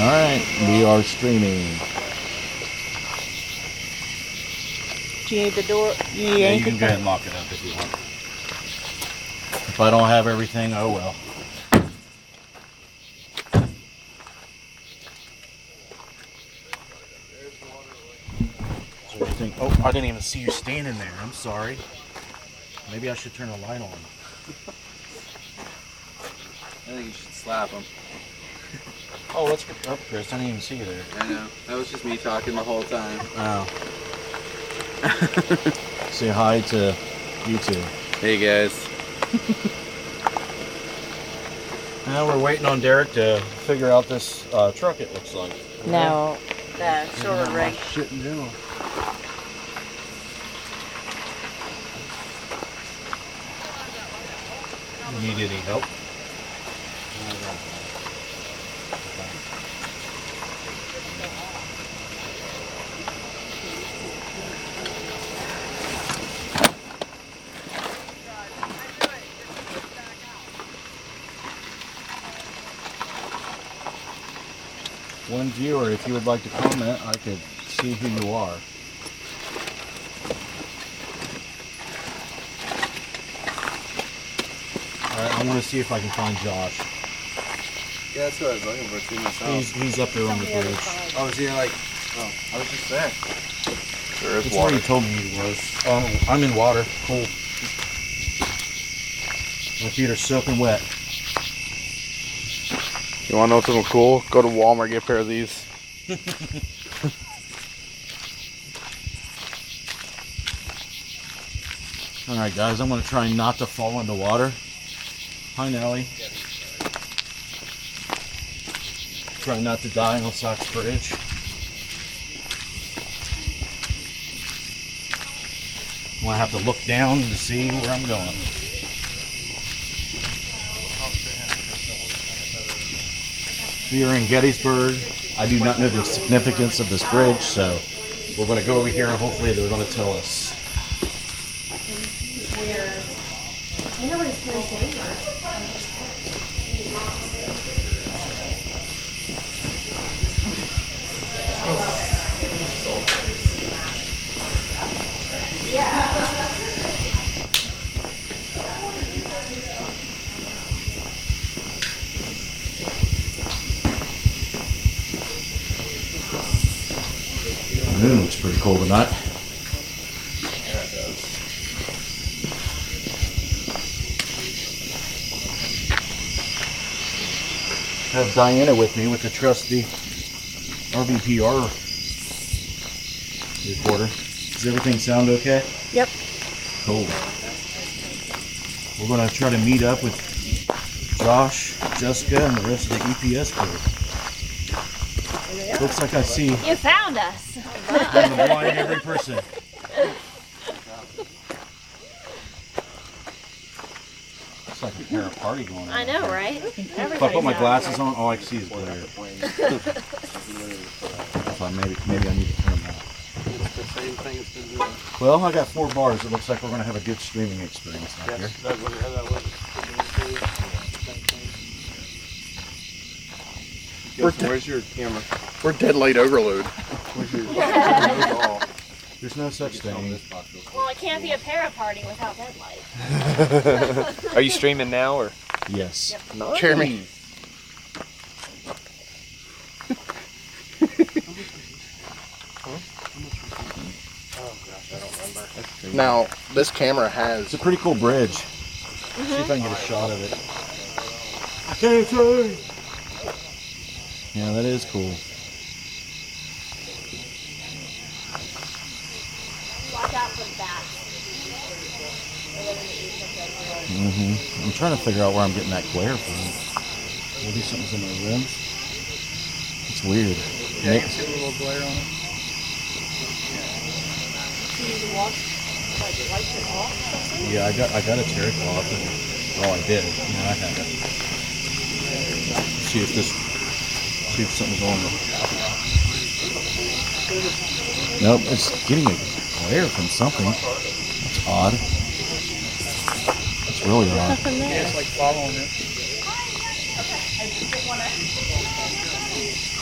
Alright, we are streaming. Do you need the door? Yeah, you can go ahead and lock it up if you want. If I don't have everything, oh well. Everything. Oh, I didn't even see you standing there. I'm sorry. Maybe I should turn the light on. I think you should slap him. Oh, let's get up, Chris. I didn't even see you there. I know. That was just me talking the whole time. Oh. Say hi to you two. Hey, guys. Now we're waiting on Derek to figure out this truck, it looks like. No, the silver rig. Shit in general. You need any help? One viewer, if you would like to comment, I could see who you are. Alright, I want to see if I can find Josh. Yeah, that's what I was looking for too myself. He's up there on the bridge. Oh, is he like... Oh, I was just there. There is It's water. where he told me he was. Oh, I'm in water. Cool. My feet are soaking wet. You want to know something cool? Go to Walmart, get a pair of these. Alright guys, I'm going to try not to fall into water. Hi Nelly. Try not to die on Sach's bridge. I'm going to have to look down to see where I'm going. We are in Gettysburg. I do not know the significance of this bridge, so we're going to go over here and hopefully they're going to tell us. The moon looks pretty cool tonight. Yeah, it does. I have Diana with me with the trusty RVPR recorder. Does everything sound okay? Yep. Cool. We're going to try to meet up with Josh, Jessica, and the rest of the EPS crew. Looks like I see You found us. one in every person. Looks like a pair of party going on. I know, right? If I put my glasses on, all I can see is glare. If I maybe I need to turn them off. Well, I got 4 bars. It looks like we're going to have a good streaming experience out here. Where's your camera? We're dead light overload. There's no such thing. Well, it can't be a para party without deadlight. Are you streaming now or? Yes. Nice. Jeremy. Now, this camera has... It's a pretty cool bridge. See if I can get a shot of it. I can't see. Yeah, that is cool. Watch out for that. I'm trying to figure out where I'm getting that glare from. Maybe something's in my rims. It's weird. Yeah, you can see a little glare on it. Yeah, I got a terry cloth. Oh, I did. Yeah, I have it. See if something's on it. Nope, it's getting a glare from something. That's odd. It's really odd. Yeah, it's like following it.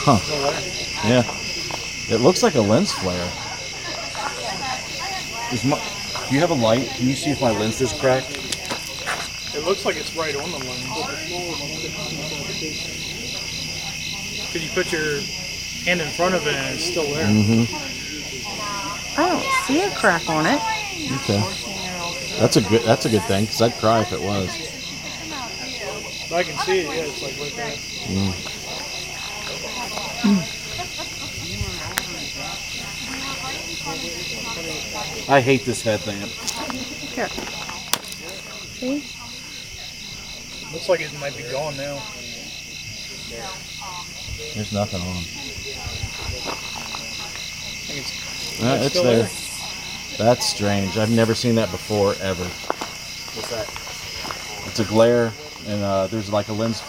Huh. Yeah. It looks like a lens flare. Do you have a light? Can you see if my lens is cracked? It looks like it's right on the lens. Could you put your hand in front of it and it's still there? Mm-hmm. I don't see a crack on it. Okay. That's a good thing, because I'd cry if it was. I can see it, yeah, it's like right there. I hate this headlamp. Here. See? Looks like it might be gone now. There's nothing on. I think It's still there. there. That's strange. I've never seen that before, ever. What's that? It's a glare, and there's like a lens,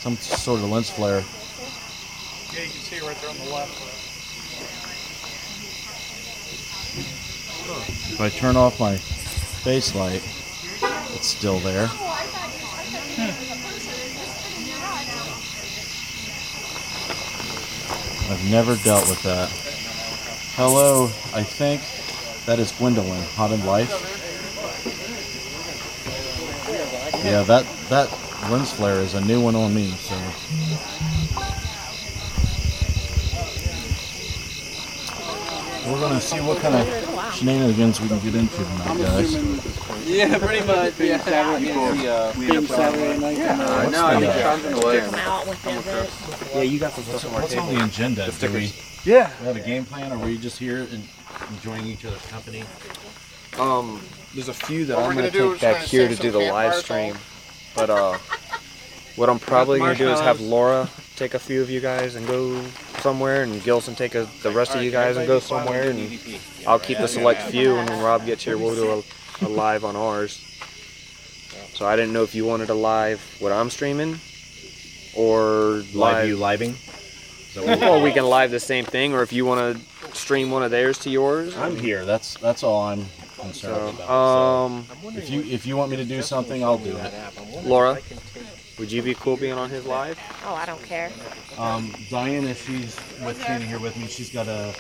some sort of lens flare. Yeah, you can see it right there on the left. If I turn off my face light, it's still there. I've never dealt with that. Hello, I think that is Gwendolyn, Hot in Life. Yeah, that lens flare is a new one on me, so. We're gonna see what kind of shenanigans we can get into tonight, guys. Yeah, pretty much. Yeah. Saturday night. Yeah. No, I mean, Come out with them. Yeah, you got some stuff on our What's table. on the agenda? Do we Yeah. have a game plan, or were you just here and enjoying each other's company? There's a few that What I'm we're gonna gonna do take is back try to here save to do some the live campfires stream. But what I'm probably gonna do is have Laura take a few of you guys and go somewhere, and Gilson take the rest of you guys and go somewhere, and I'll keep the select few, and when Rob gets here, we'll do a live on ours. So I didn't know if you wanted a live what I'm streaming, or Live you living? Is that what or we can live the same thing, or if you want to stream one of theirs to yours. I'm here. That's all I'm concerned So, about. So if you want me to do something, I'll do it. Laura, would you be cool being on his live? Oh, I don't care. Diana, she's standing here with me. She's got a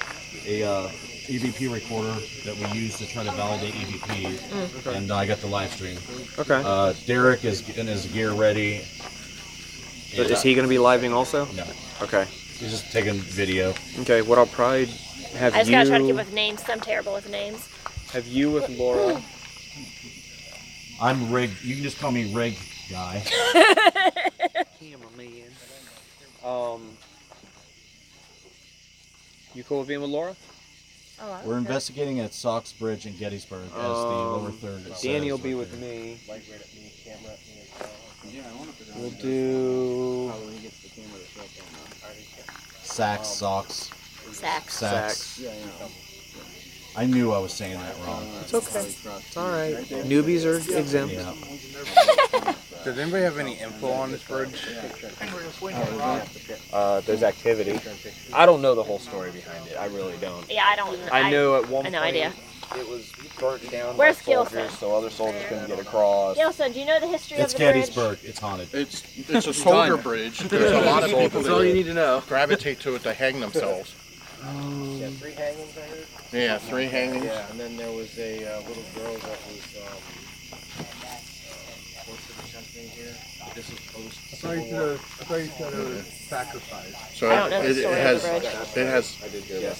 EVP recorder that we use to try to validate EVPs, and I got the live stream. Okay. Derek is getting his gear ready. Is he going to be living also? No, Okay. he's just taking video. Okay. What I'll probably have I just gotta try to keep you with names. I'm terrible with names. have you with Laura. I'm Rig. You can just call me Rig Guy. Cameraman. You cool with being with Laura? Oh, I We're don't care. investigating at Sach's Bridge in Gettysburg as the lower third. it Danny will says be right with there. me. We'll do Sach's, Sachs, Sachs. Sachs. I knew I was saying that wrong. It's okay. It's all right. Newbies are exempt. Yeah. Does anybody have any info on this bridge? There's activity. I don't know the whole story behind it. I really don't. Yeah, I don't. I know at one I point no idea. it was burnt down Where's by soldiers, Gilson? so other soldiers couldn't get across. Gilson, do you know the history It's of the bridge? Gettysburg. It's haunted. It's a soldier bridge. There's a lot of people That's all you that need to know. gravitate to it to hang themselves. Yeah, 3 hangings, I heard. Yeah, 3 hangings. Yeah, and then there was a little girl that was tortured or something here. This is post. So I don't know the it story of has the bridge. it has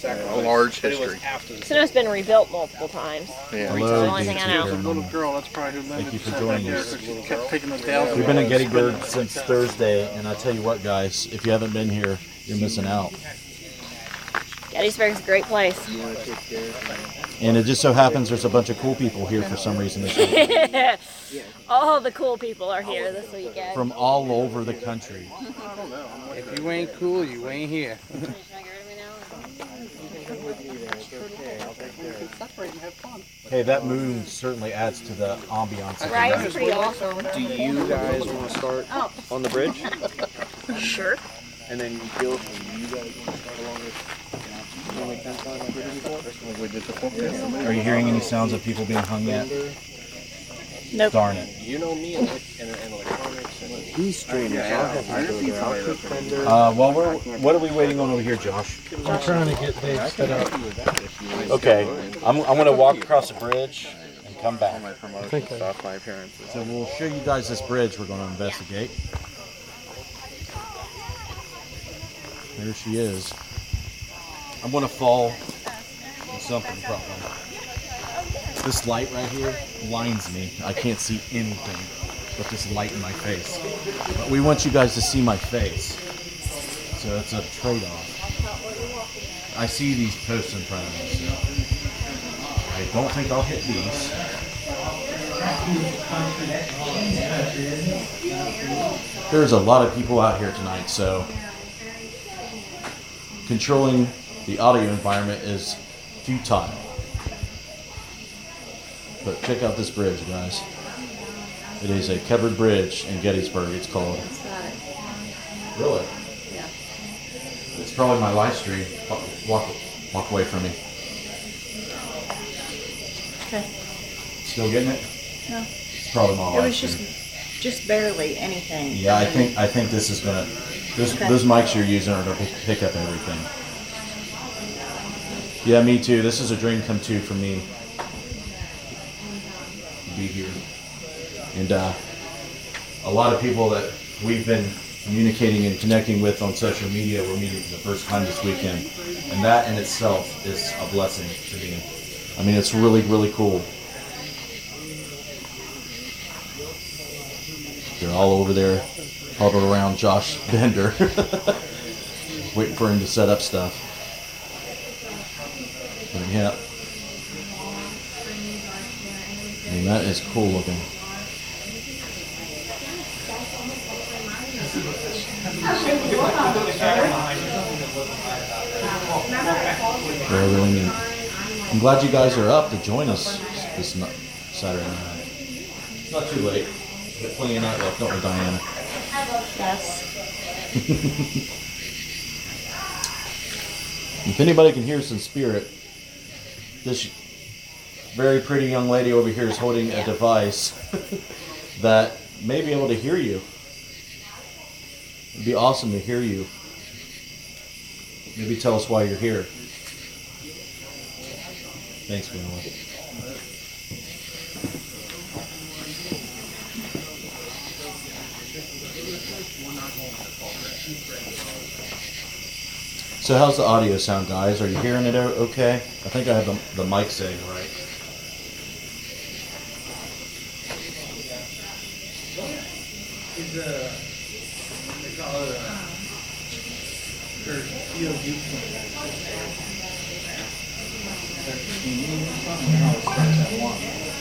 a large history. So it's been rebuilt multiple times. Yeah. That's the Hello, only thing I know. Little girl, that's probably who Thank lived you for joining us. kept taking us down. We've been in Gettysburg since Thursday, and I tell you what, guys, if you haven't been here, you're missing out. Gettysburg's a great place. And it just so happens there's a bunch of cool people here for some reason this week. All the cool people are here this weekend. From all over the country. If you ain't cool, you ain't here. Hey, that moon certainly adds to the ambiance. of the Right? night. It's pretty awesome. Do you guys want to start on the bridge? Sure. And then Gilson, do you guys want to start along with Are you hearing any sounds of people being hung yet? Nope. Darn it. You know me and electronics and These streamers, I'll have to go there. I'll cook vendor. Well, what are we waiting on over here, Josh? I'm trying to get Dave set up. Okay, I'm gonna walk across the bridge and come back. My promotion off my appearances. So we'll show you guys this bridge we're gonna investigate. There she is. I'm gonna fall on something probably. This light right here blinds me. I can't see anything but this light in my face. But we want you guys to see my face. So it's a trade-off. I see these posts in front of me, so I don't think I'll hit these. There's a lot of people out here tonight, so controlling the audio environment is futile. But check out this bridge, guys. It is a covered bridge in Gettysburg, it's called. Really? Yeah. It's probably my live stream. Walk away from me. Okay. Still getting it? No. It's probably my It live was stream. just barely anything. Yeah, I think this is gonna. Those mics you're using are gonna pick up everything. Yeah, me too. This is a dream come true for me. Be here, and a lot of people that we've been communicating and connecting with on social media we're meeting for the first time this weekend, and that in itself is a blessing to me. I mean, it's really, really cool. They're all over there, huddled around Josh Bender, waiting for him to set up stuff. But yeah. I mean, that is cool looking. Very, really neat. I'm glad you guys are up to join us this Saturday night. It's not too late. We've got plenty of night left, don't we, Diana? Yes. If anybody can hear some spirit, this very pretty young lady over here is holding a device that may be able to hear you. It'd be awesome to hear you. Maybe tell us why you're here. Thanks, Vanilla. So how's the audio sound, guys? Are you hearing it okay? I think I have the mic setting right.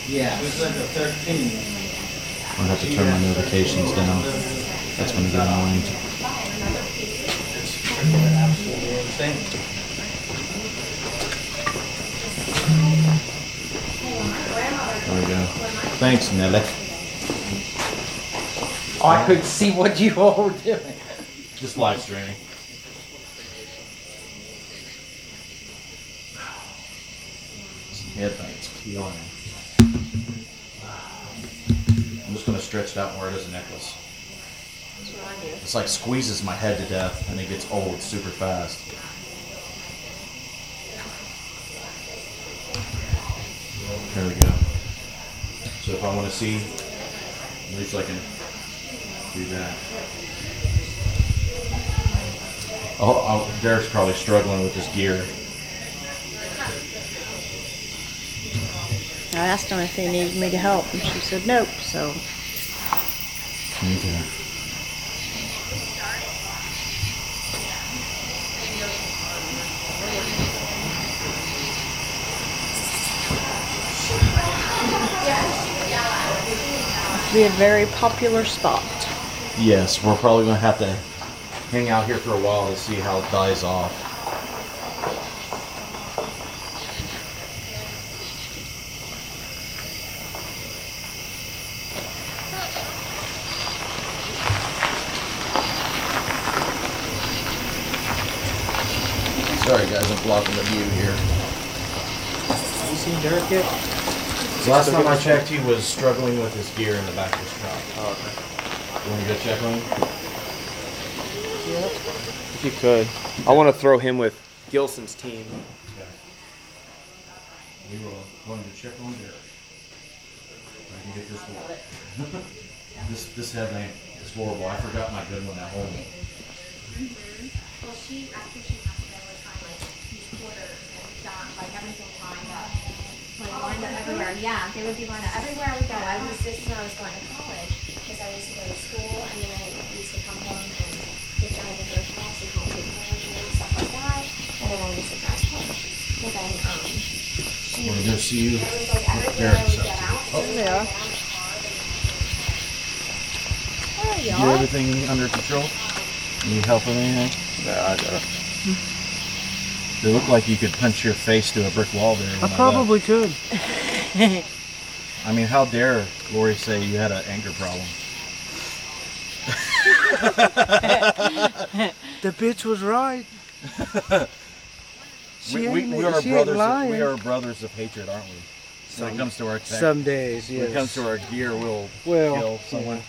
Yeah, it's like a 13. I'm gonna have to turn my notifications down. That's gonna get annoying. There we go. Thanks, Nelly. Oh, I couldn't see what you all were doing. Just live streaming. Headlights, killing me. I'm just gonna stretch it out and wear it as a necklace. It's like squeezes my head to death and it gets old super fast. There we go. So if I want to see, at least I can do that. Oh, Derek's probably struggling with his gear. I asked them if they needed me to help, and she said nope, so. Okay. Must be a very popular spot. Yes, we're probably going to have to hang out here for a while to see how it dies off. Sorry guys, I'm blocking the view here. Have you seen Derek yet? Last time I checked, he was struggling with his gear in the back of his truck. Oh, okay. You want to go check on him? If you could. I want to throw him with Gilson's team. Okay. We were going to check on Derek. I can get this one. This headlamp is horrible. I forgot my good one at home. Well, she, after she passed away, was kind of like these quarters and got like everything lined up. Like lined up everywhere. Yeah, they would be lined up everywhere we go. I was just when I was going to college because I used to go to school and then I used to come home and get down to her house and help take care of her and stuff like that. And then I used to drive home. But then We're going to go see you. it was like everywhere Derek, I would so. get out. Oh. Yeah. You get everything under control? Need help with anything? Yeah, I got it. They look like you could punch your face to a brick wall there. I probably could. I mean, how dare Lori say you had an anger problem? The bitch was right. We are brothers. We are brothers of hatred, aren't we? When it comes to our tech, Some days, yes. when it comes to our gear, we'll Well, kill someone.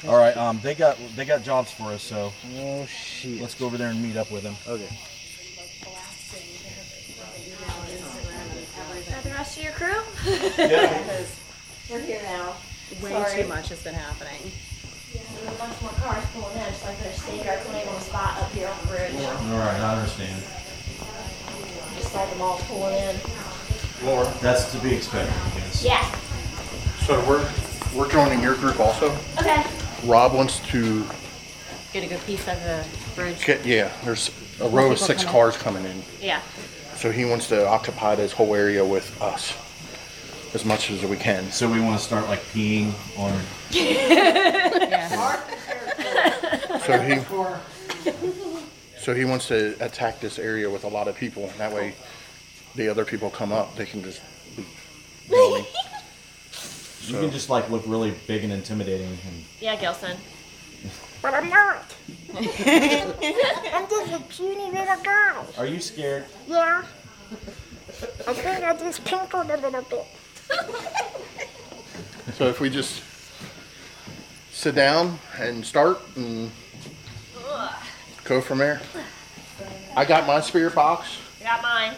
All right, they got jobs for us, so Oh shit. let's go over there and meet up with them. Okay. Is that the rest of your crew? Yeah. We're here now. Way Sorry. too much has been happening. Yeah, there's a bunch more cars pulling in, so I put a stake our claim on the spot up here on the bridge. All right, I understand. Just like them all pulling in. Laura, That's to be expected, I guess. Yeah. so we're joining your group also. Okay. Rob wants to Get a good piece of the bridge. there's a row of 6 cars coming in. Yeah. So he wants to occupy this whole area with us as much as we can. So we want to start like peeing on. Yeah. So he wants to attack this area with a lot of people. And that way, the other people come up, they can just be going. You can just like look really big and intimidating. And Yeah, Gilson. But I'm not. I'm just a puny little girl. are you scared? Yeah. I think I just pinkled a little bit. So if we just sit down and start and go from there. I got my spirit box. I got mine.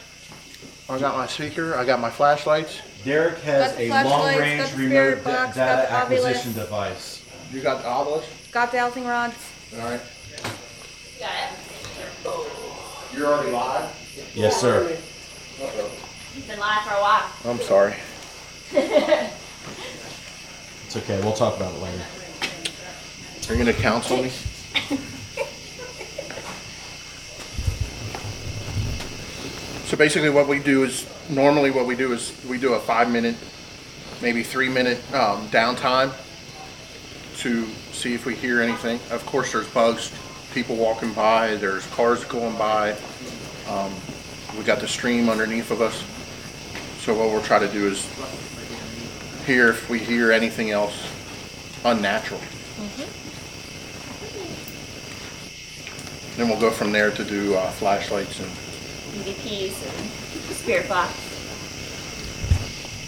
I got my speaker. I got my flashlights. Derek has Got the a flashlights, long-range got the remote spirit box, got data the obelisk. acquisition device. You got the obelisk. Got dowsing rods. All right. Got it. You're already live. Yes, sir. It's been live for a while. I'm sorry. It's okay. We'll talk about it later. Are you gonna counsel me? So basically what we do is, normally what we do is we do a 5-minute, maybe 3-minute downtime to see if we hear anything. Of course there's bugs, people walking by, there's cars going by. We got the stream underneath of us. So what we'll try to do is hear if we hear anything else unnatural. Then we'll go from there to do flashlights and EVPs and spirit box.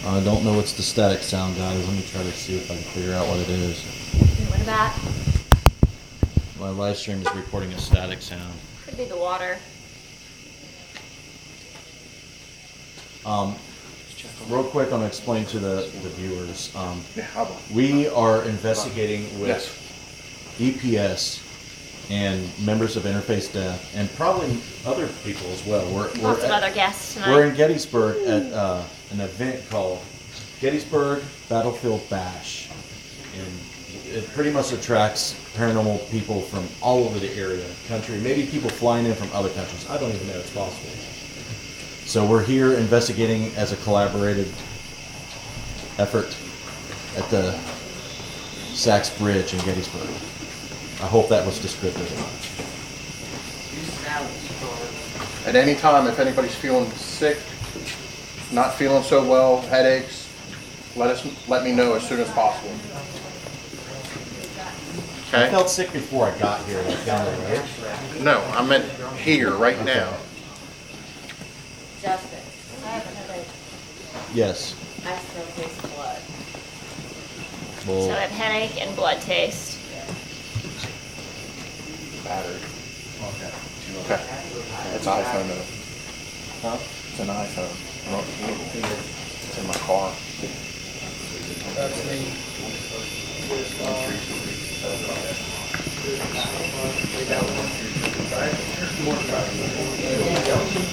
I don't know what's the static sound, guys. Let me try to see if I can figure out what it is. What about? My live stream is recording a static sound. Could be the water. Real quick, I'm going to explain to the viewers. yeah, how about We are investigating with Yes. EPS and members of Interface Death, and probably other people as well. Lots of other guests tonight. We're in Gettysburg at an event called Gettysburg Battlefield Bash, and it pretty much attracts paranormal people from all over the area, country, maybe people flying in from other countries. I don't even know it's possible. So we're here investigating as a collaborated effort at the Sachs Bridge in Gettysburg. I hope that was descriptive. At any time, if anybody's feeling sick, not feeling so well, headaches, let me know as soon as possible. I Okay? felt sick before I got here, like down the road. No, I meant here, right now. Justin. I haven't had a Yes. I still taste blood. Well, So I have headache and blood taste. Battered. Okay. It's iPhone though. Huh? It's an iPhone. It's in my car.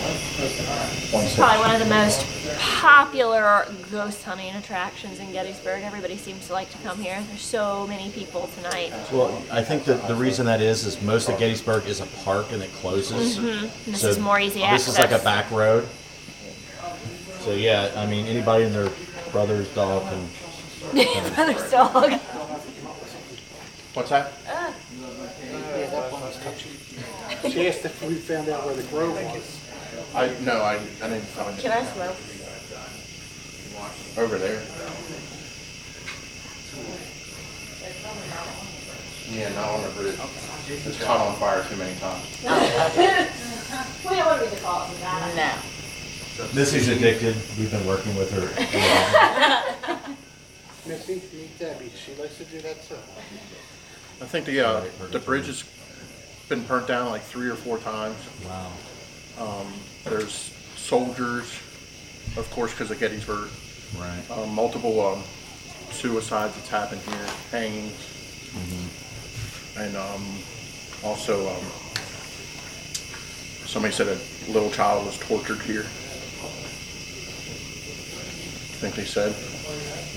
It's probably one of the most popular ghost hunting attractions in Gettysburg. Everybody seems to like to come here. There's so many people tonight. well, I think that the reason that is most of Gettysburg is a park and it closes. Mm-hmm. This So is more easy This access. is like a back road. So yeah, I mean, anybody and their brother's dog can. Brother's dog. What's that? She asked if we found out where the grove was. I didn't find it. Can I smell? Over there. Yeah, not on the bridge. It's caught on fire too many times. We don't want to be the cause of that. No. Missy's addicted. We've been working with her. Missy, meet Debbie. She likes to do that too. I think the bridge has been burnt down like 3 or 4 times. Wow. There's soldiers, of course, because of Gettysburg. Right. Multiple suicides that's happened here, hangings, and also somebody said a little child was tortured here. I think they said.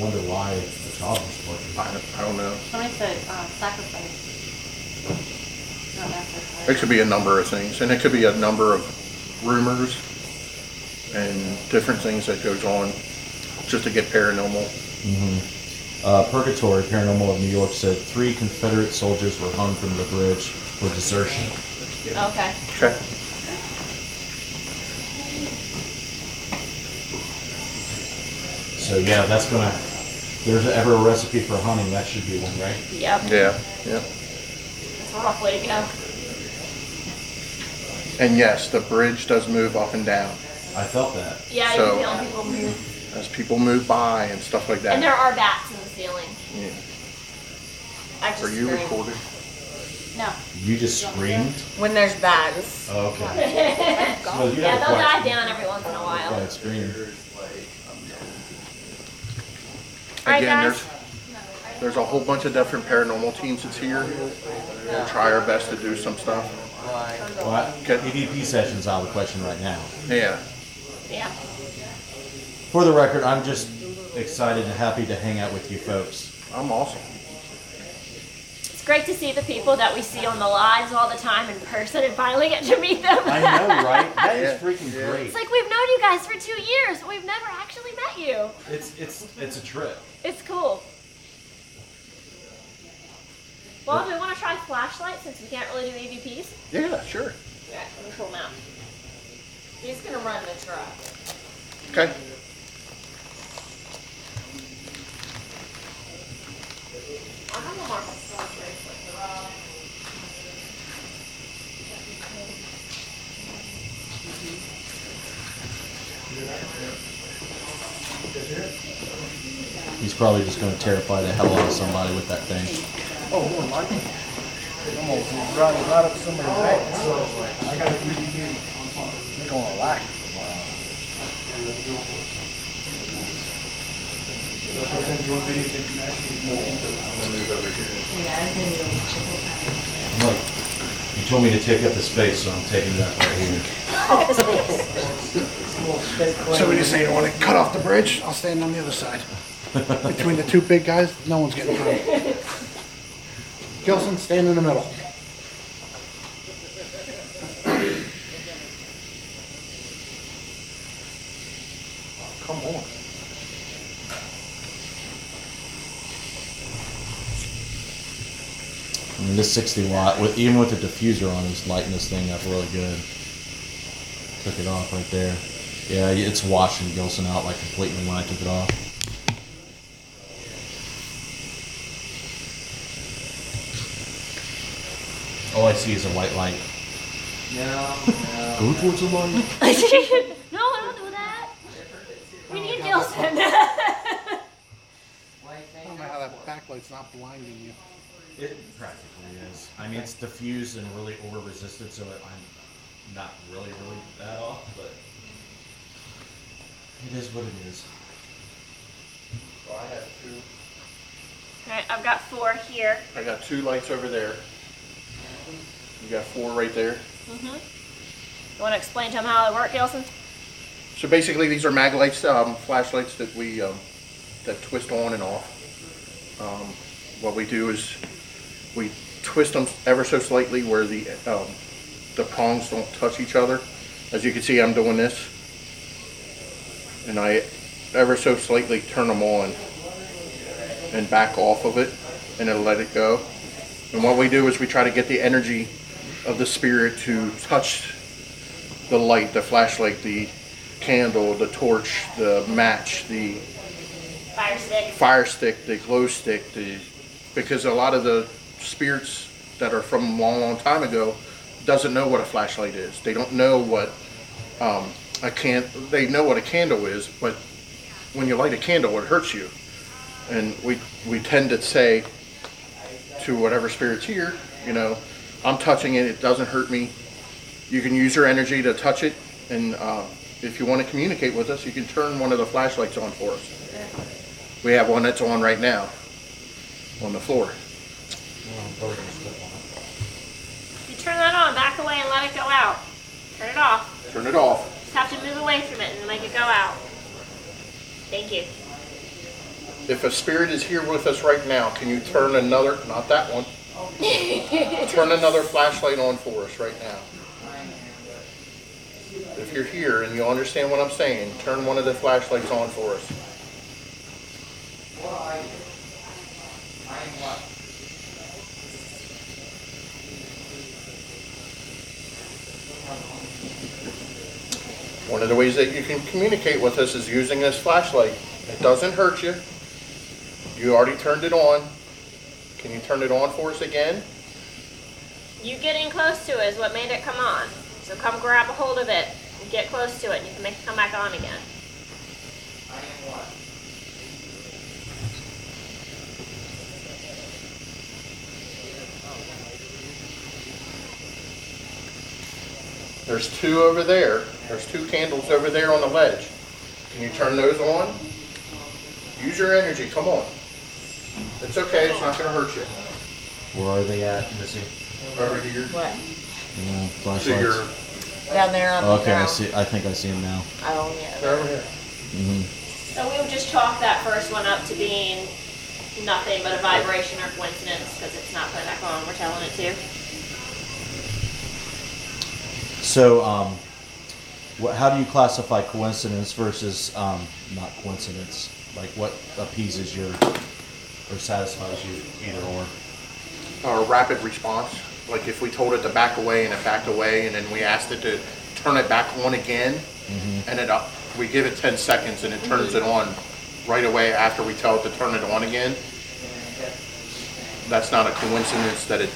Wonder why the child was tortured. I don't know. Somebody said sacrifice. Not sacrifice. It could be a number of things, and it could be a number of rumors and different things that goes on just to get paranormal. Purgatory Paranormal of New York said 3 Confederate soldiers were hung from the bridge for desertion. Okay. Okay. So yeah, that's gonna. If there's ever a recipe for hunting, that should be one, right? Yep. Yeah. Yeah. That's a rough way to go. And yes, the bridge does move up and down I felt that. Yeah, you So- can feel people move. as people move by and stuff like And there that. are bats in the ceiling. Yeah. I just Are you scream. recorded? No. You just screamed. When there's bats. Oh, okay. So you Yeah, have a they'll die question. down every once in a while. Quiet scream. All right, Again, guys. there's a whole bunch of different paranormal teams that's here. We'll try our best to do some stuff. Well, Okay. EVP session's out of the question right now. Yeah. Yeah. For the record, I'm just excited and happy to hang out with you folks. I'm awesome. It's great to see the people that we see on the lives all the time in person and finally get to meet them. I know, right? That is Yeah. freaking Yeah. great. It's like we've known you guys for 2 years, but we've never actually met you. It's a trip. It's cool. Well, do we want to try flashlight since we can't really do EVPs? Yeah, sure. Yeah, control now. He's gonna run the truck. Okay. I'm gonna mark a star bracelet. He's probably just going to terrify the hell out of somebody with that thing. Oh, more like it. Almost right up somebody's back. So I got to they're gonna like it. Look, you told me to take up the space, so I'm taking that right here. So we just say you want to cut off the bridge? I'll stand on the other side. Between the two big guys, no one's getting through. Gilson, stand in the middle. Come on. I mean, this 60 watt, even with the diffuser on, is lighting this thing up really good. Took it off right there. Yeah, it's washing Gilson out like completely when I took it off. All I see is a white light. No. Go towards the light. No, don't do that. We need Gilson. Gilson. I don't know how that backlight's not blinding you. It practically is. I mean, it's diffused and really over-resisted, so I'm not really that off, but it is what it is. Well, I have 2. Alright, I've got 4 here. I got 2 lights over there. You got 4 right there. You want to explain to them how they work, Gilson? So basically, these are mag lights, flashlights that we that twist on and off. What we do is we twist them ever so slightly where the prongs don't touch each other. As you can see, I'm doing this, and I ever so slightly turn them on and back off of it, and then let it go. And what we do is we try to get the energy of the spirit to touch the light, the flashlight, the candle, the torch, the match, the fire stick, the glow stick, because a lot of the spirits that are from a long time ago doesn't know what a flashlight is. They don't know what they know what a candle is, but when you light a candle, it hurts you. And we tend to say to whatever spirit's here, you know, I'm touching it, it doesn't hurt me. You can use your energy to touch it, and if you want to communicate with us, you can turn one of the flashlights on for us. We have one that's on right now on the floor. You turn that on, back away and let it go out. Turn it off. Turn it off. Just have to move away from it and make it go out. Thank you. If a spirit is here with us right now, can you turn another, not that one, turn another flashlight on for us right now? If you're here and you understand what I'm saying, turn one of the flashlights on for us. One of the ways that you can communicate with us is using this flashlight. It doesn't hurt you. You already turned it on. Can you turn it on for us again? You getting close to it is what made it come on. So come grab a hold of it and get close to it and you can make it come back on again. There's 2 over there. There's 2 candles over there on the ledge. Can you turn those on? Use your energy. Come on. It's okay. It's not going to hurt you. Where are they at, Missy? Over here. What? Flashlights. So you're Down there on the Okay, ground. I think I see them now. Oh, yeah. they're over here. So we would just chalk that first one up to being nothing but a vibration or coincidence because it's not playing back on. We're telling it to. So, how do you classify coincidence versus not coincidence? Like, what appeases your or satisfies you, either or? Our rapid response. Like if we told it to back away and it backed away, and then we asked it to turn it back on again, and we give it 10 seconds and it turns it on right away after we tell it to turn it on again. That's not a coincidence that it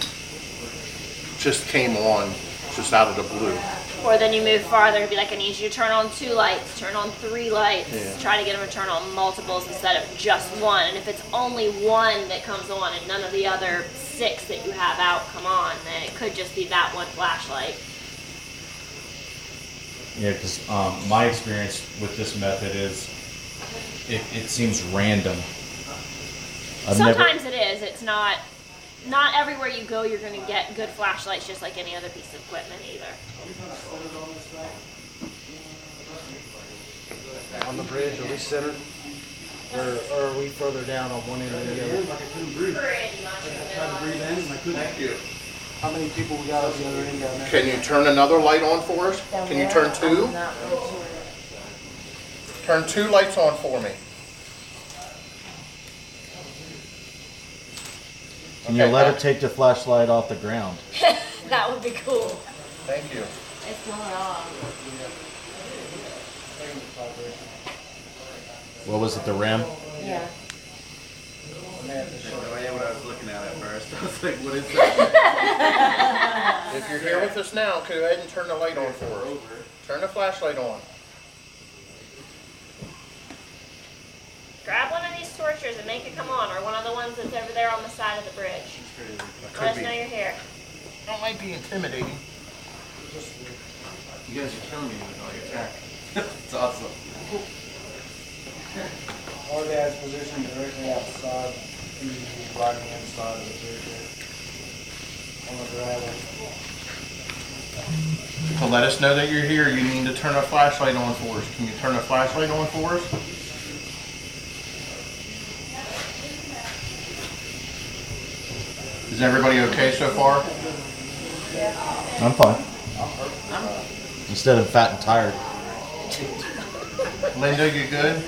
just came on just out of the blue. Or then you move farther and be like, I need you to turn on 2 lights, turn on 3 lights, Yeah. try to get them to turn on multiples instead of just one. And if it's only one that comes on and none of the other 6 that you have out come on, then it could just be that one flashlight. Yeah, because my experience with this method is it seems random. Sometimes it is. It's not everywhere you go you're going to get good flashlights just like any other piece of equipment either. On the bridge, are we centered? Or are we further down on one end than the other? Thank you. How many people we got on the other end down there? Can you turn another light on for us? Can you turn 2? Turn 2 lights on for me. Can you let it take the flashlight off the ground? That would be cool. Thank you. It's going off. What was it, the rim? Yeah. What I was looking at first. I was like, what is that? If you're here with us now, go ahead and turn the light on for us. Turn the flashlight on. Grab one of these torches and make it come on, or one of the ones that's over there on the side of the bridge. Let us know you're here. That might be intimidating. You guys are killing me with all your tech. It's awesome. Our dad's positioned directly outside, the right-hand side of the bridge on the gravel. To let us know that you're here, you need to turn a flashlight on for us. Can you turn a flashlight on for us? Is everybody okay so far? I'm fine. Instead of fat and tired. Linda, you good?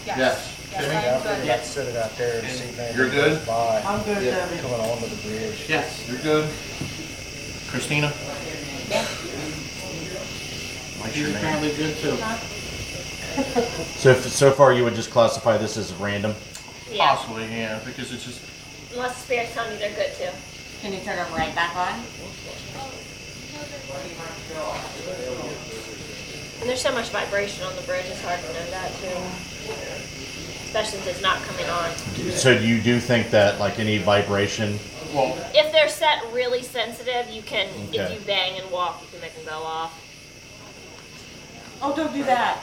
Yes. Timmy? Let's set it out there and see if anything You're good? goes by. I'm good, Debbie. Coming onto the bridge. Yes. You're good? Christina? Mike's your name. Apparently good too. So far you would just classify this as random? Yeah. Possibly, yeah, because it's just, Unless the spirits tell me they're good too. Can you turn them right back on? And there's so much vibration on the bridge, it's hard to know that too. Especially since it's not coming on. So you do think that like any vibration? well, If they're set really sensitive, you can, Okay. if you bang and walk, you can make them go off. Oh, don't do that.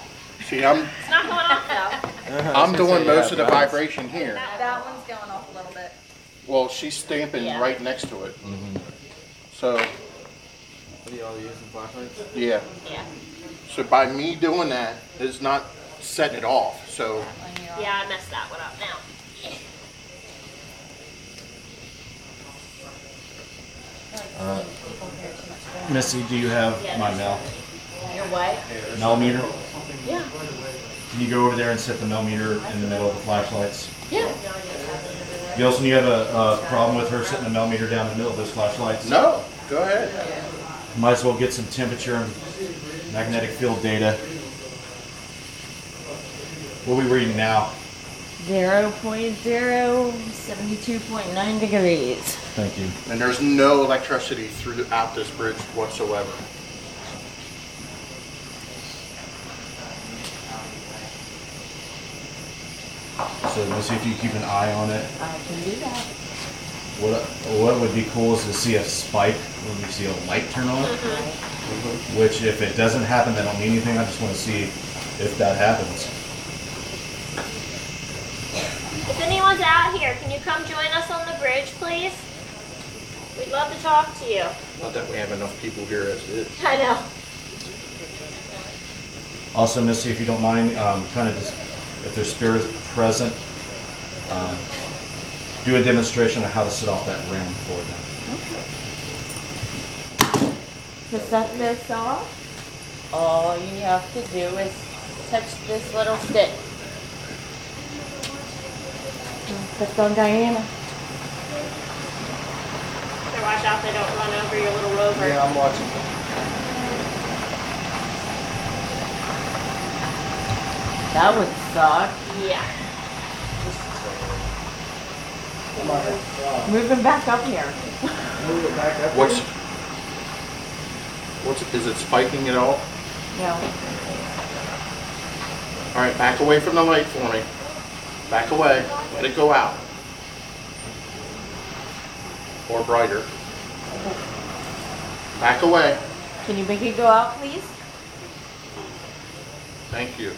see, I'm It's not going off though. doing most of the vibration here. That one's going off a little bit. Well, she's stamping Yeah. right next to it. So, What do y'all using flashlights? yeah. Yeah. So by me doing that is not setting it off. So Yeah, I messed that one up now. Missy, do you have my Your what? millimeter? Yeah. Can you go over there and set the millimeter in the middle of the flashlights? Yeah. Gilson, you have a problem with her setting the millimeter down in the middle of those flashlights? no, go ahead. Might as well get some temperature and magnetic field data. What are we reading now? 0.072.9 degrees. Thank you. And there's no electricity throughout this bridge whatsoever. So let's see if you keep an eye on it. I can do that. What would be cool is to see a spike when we see a light turn on. Which, if it doesn't happen, that don't mean anything. I just want to see if that happens. If anyone's out here, can you come join us on the bridge, please? We'd love to talk to you. Not that we have enough people here as it is. I know. Also, Missy, if you don't mind, kind of just, if there's spirits present, do a demonstration of how to set off that ram for them. To set this off, all you have to do is touch this little stick. Click on Diana. So watch out they don't run over your little rover. Yeah, I'm watching. That would suck. Yeah. Move him back up here. Is it spiking at all? No. All right, back away from the light for me. Back away. Let it go out. Or brighter. Back away. Can you make it go out, please? Thank you.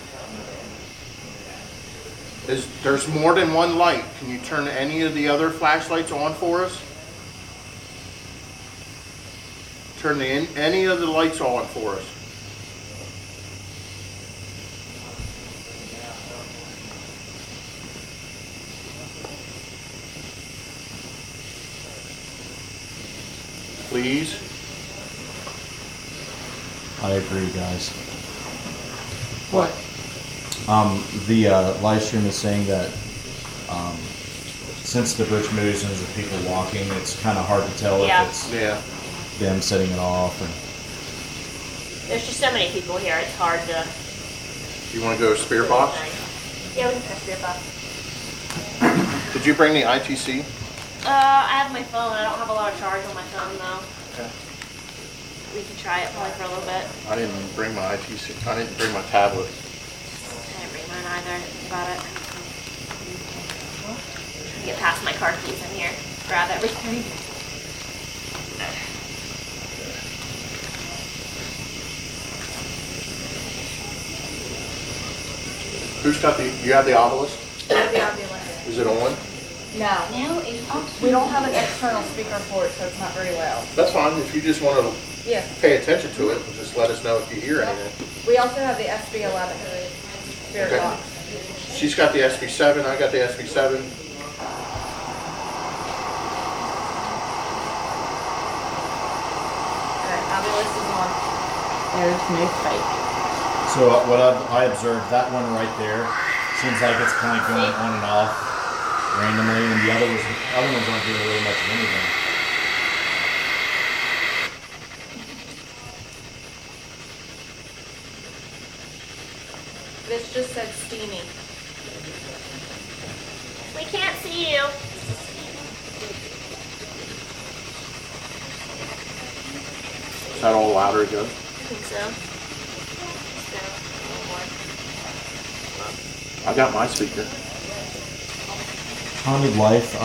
There's more than one light. Can you turn any of the other flashlights on for us? Turn any of the lights on for us. Please. I agree, guys. What? The live stream is saying that since the bridge moves and there's people walking, it's kind of hard to tell Yeah. if it's Yeah. them setting it off. And There's just so many people here, it's hard to... You want to go to Spear Box? Yeah, we can press your box. Did you bring the ITC? I have my phone. I don't have a lot of charge on my phone though. Okay. We can try it probably for a little bit. I didn't bring my ITC. I didn't bring my tablet. I didn't bring mine either. Think about it. get past my car keys in here. Grab everything. Who's got the? You have the obelisk? The ambulance. Is it on? No. We don't have an external speaker for it, so it's not very loud. That's fine. If you just want to Yeah. pay attention to it, just let us know if you hear anything. We also have the SB11 spirit Okay. box. She's got the SB7. I got the SB7. Alright, ambulance is on. There's no fight. So what I observed, that one right there seems like it's kind of going on and off randomly, and the other ones aren't doing really much of anything. This just said steamy. We can't see you. Is that all louder again? I think so. I got my speaker. Haunted life.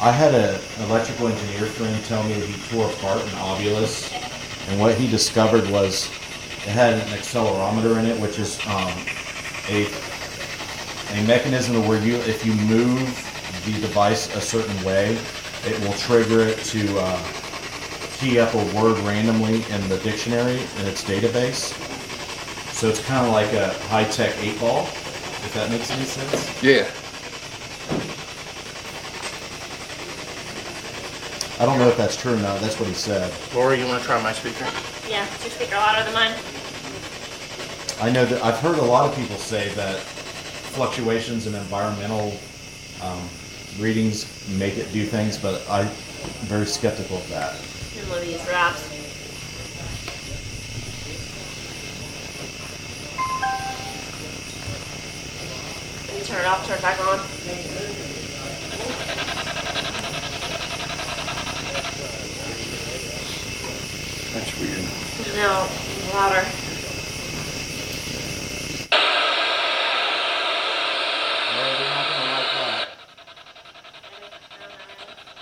I had an electrical engineer friend tell me that he tore apart an obelisk, and what he discovered was it had an accelerometer in it, which is a mechanism where if you move the device a certain way, it will trigger it to key up a word randomly in the dictionary in its database. So it's kind of like a high-tech 8-ball, if that makes any sense. Yeah. I don't know if that's true or not. That's what he said. Laura, you want to try my speaker? Yeah, is your speaker louder than mine? I know that I've heard a lot of people say that fluctuations in environmental readings make it do things, but I'm very skeptical of that. And one of these wraps. Can you turn it off, turn it back on? That's weird. No, louder.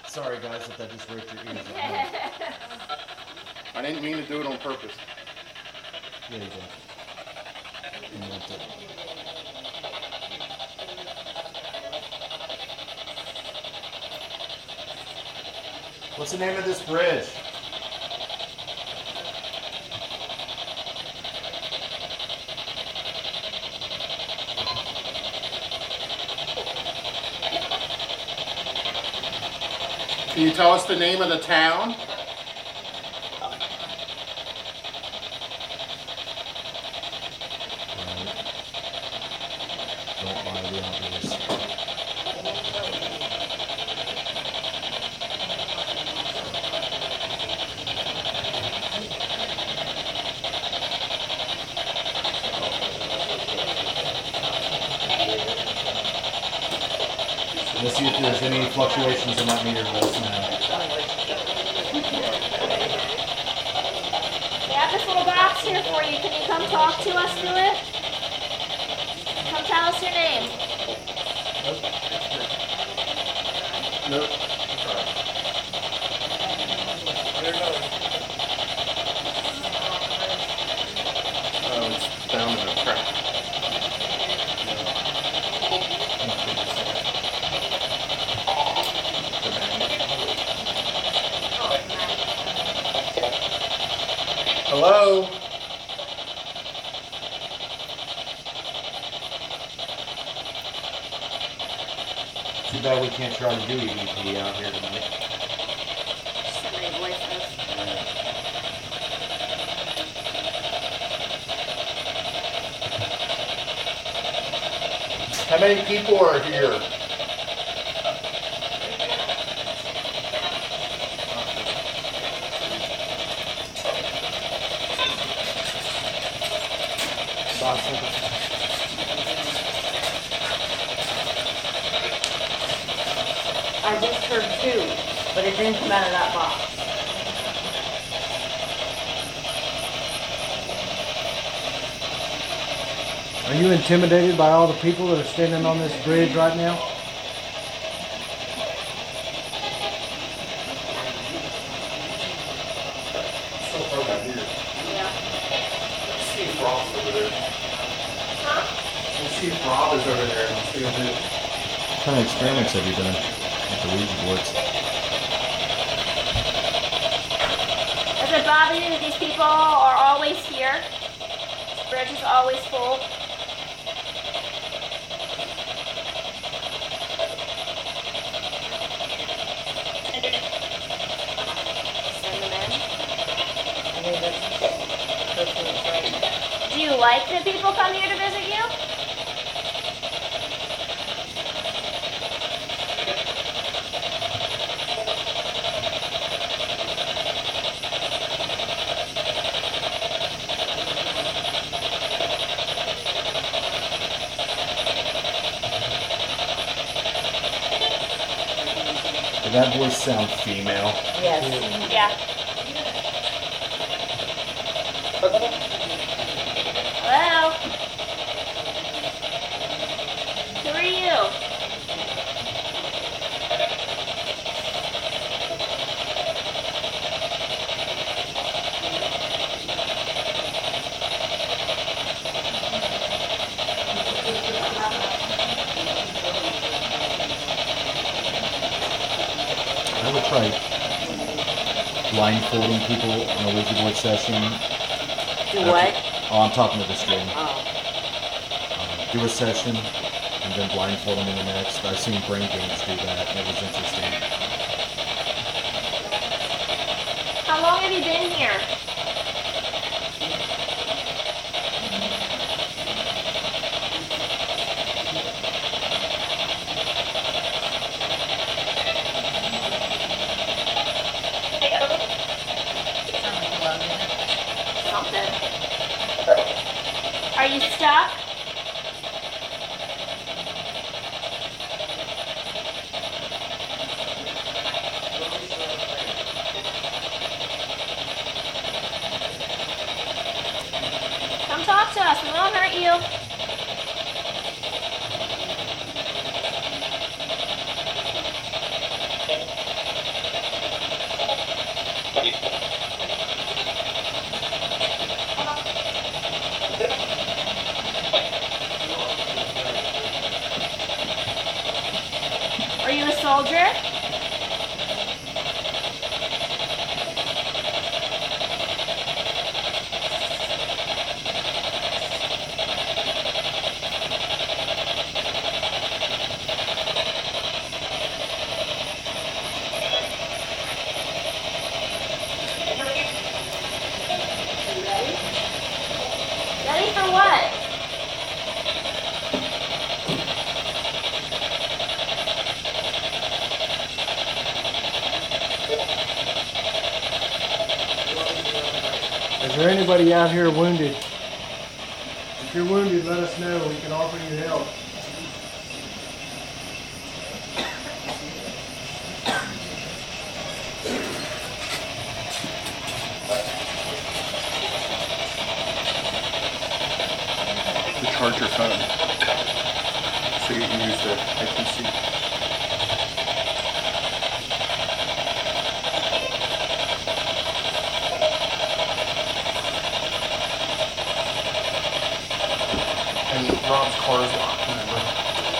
Sorry guys if that just ripped your ears out. I didn't mean to do it on purpose. There you go. You meant it. What's the name of this bridge? Can you tell us the name of the town? Don't buy the obvious. Let's see if there's any fluctuations in that meter. Let us know. We have this little box here for you. Can you come talk to us through it? Come tell us your name. Nope. Oh, it's down in the crack. Hello? Too bad we can't try to do EVP out here tonight. So many voices. How many people are here? I just heard 2, but it didn't come out of that box. Are you intimidated by all the people that are standing on this bridge right now? there. Huh? I see Rob is over there. Let's go do. What kind of experiments have you done with the Ouija boards? Does it bother you that these people are always here? This bridge is always full. Send them in. Do you like that people come here to visit you? Did that voice sound female? Yes. Yeah. Hello? Who are you? I would try blindfolding people in a Ouija board session. Do what? Oh, I'm talking to the stream. Oh. Do a session and then blindfold them in the next. I've seen brain games do that, and it was interesting. How long have you been here? Something. Are you stuck? Come talk to us. We won't hurt you. Are you a soldier? Ready for what? Is there anybody out here wounded? If you're wounded, let us know. We can offer you help. To charge your phone. So you can use the ITC. And Rob's car is locked, remember?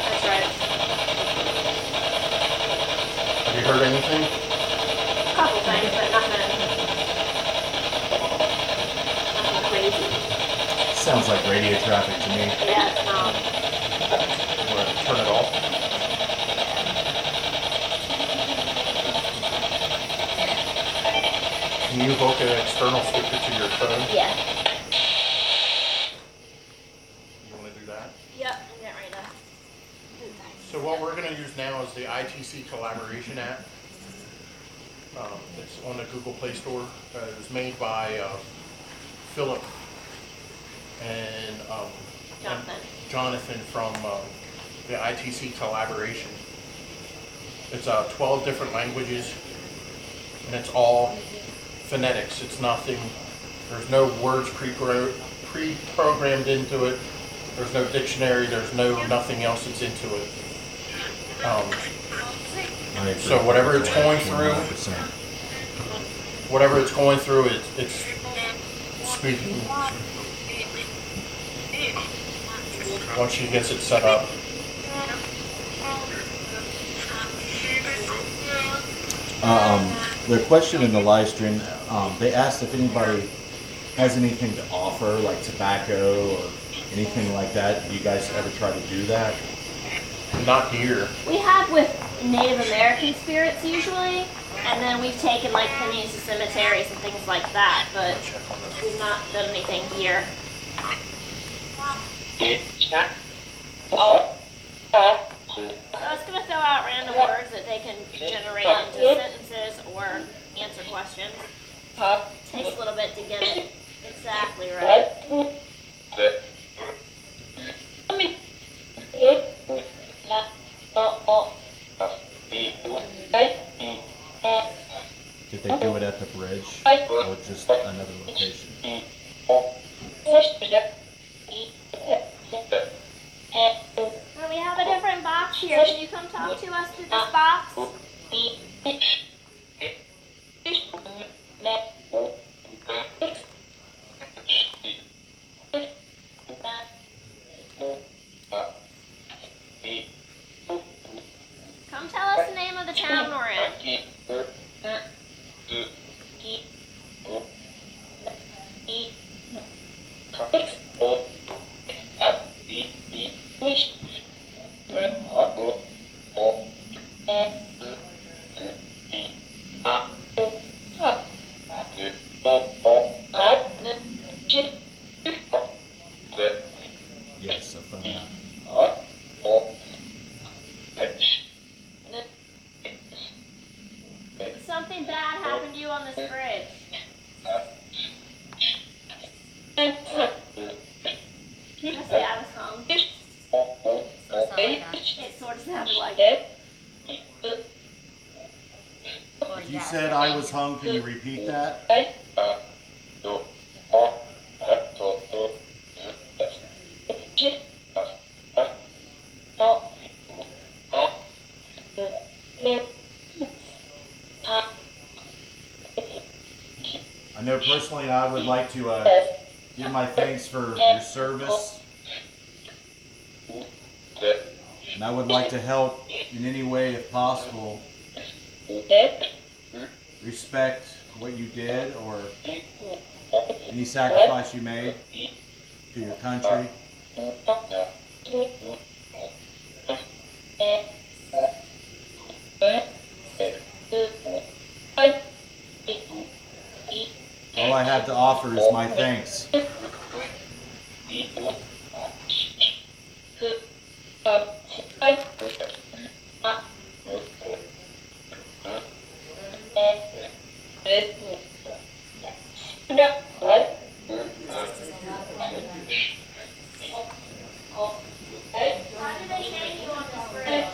That's right. Have you heard anything? A couple things, but nothing crazy. Sounds like radio traffic to me. Yeah, it's not. Want to turn it off? Can you hook an external speaker to your phone? Yeah. You want to do that? Yep, I'm getting ready to. So what we're going to use now is the ITC collaboration app. It's on the Google Play Store. It was made by Philip and Jonathan from the ITC collaboration. It's 12 different languages, and it's all phonetics. It's nothing. There's no words pre-programmed into it. There's no dictionary. There's no nothing else that's into it. So whatever it's going through, it's speaking once she gets it set up. The question in the live stream, they asked if anybody has anything to offer, like tobacco or anything like that. Do you guys ever try to do that? Not here. We have with Native American spirits usually, and then we've taken like pennies to cemeteries and things like that, but we've not done anything here. So I was going to throw out random words that they can generate into sentences or answer questions. Takes a little bit to get it exactly right. Did they do it at the bridge or just another location? Well, we have a different box here. Can you come talk to us through this box? Come tell us the name of the town we're in. Yes, I found that. Something bad happened to you on this bridge. Did I say I was hung? It sort of sounded like it. You said I was hung. Can you repeat that? I know personally I would like to give my thanks for your service. And I would like to help in any way if possible. Respect what you did or any sacrifice you made to your country. All I have to offer is my thanks. How did they change you on this bridge?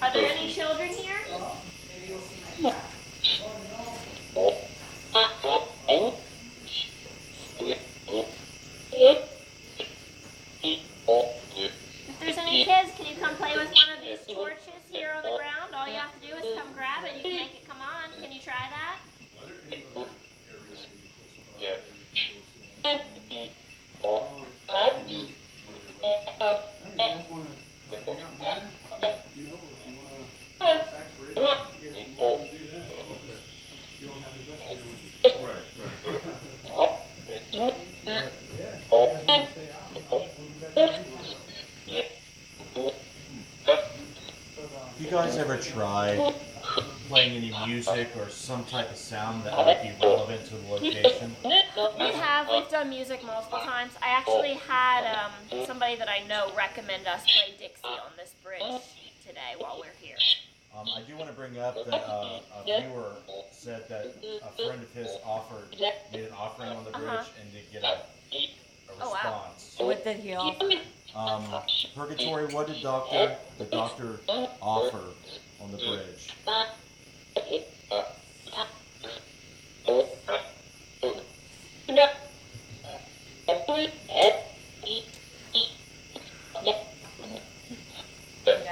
Are there any children here? If there's any kids, can you come play with one of these torches here on the ground? All you have to do is come grab it. You can make it come on. Can you try that? Do you guys ever try playing any music or some type of sound that might be relevant to the location? We've done music multiple times. I actually had somebody that I know recommend us play Dixie on this bridge today while we're here. I do want to bring up that a viewer said that a friend of his made an offering on the bridge and did get a response. What did he offer? Purgatory, what did the doctor offer on the bridge? Got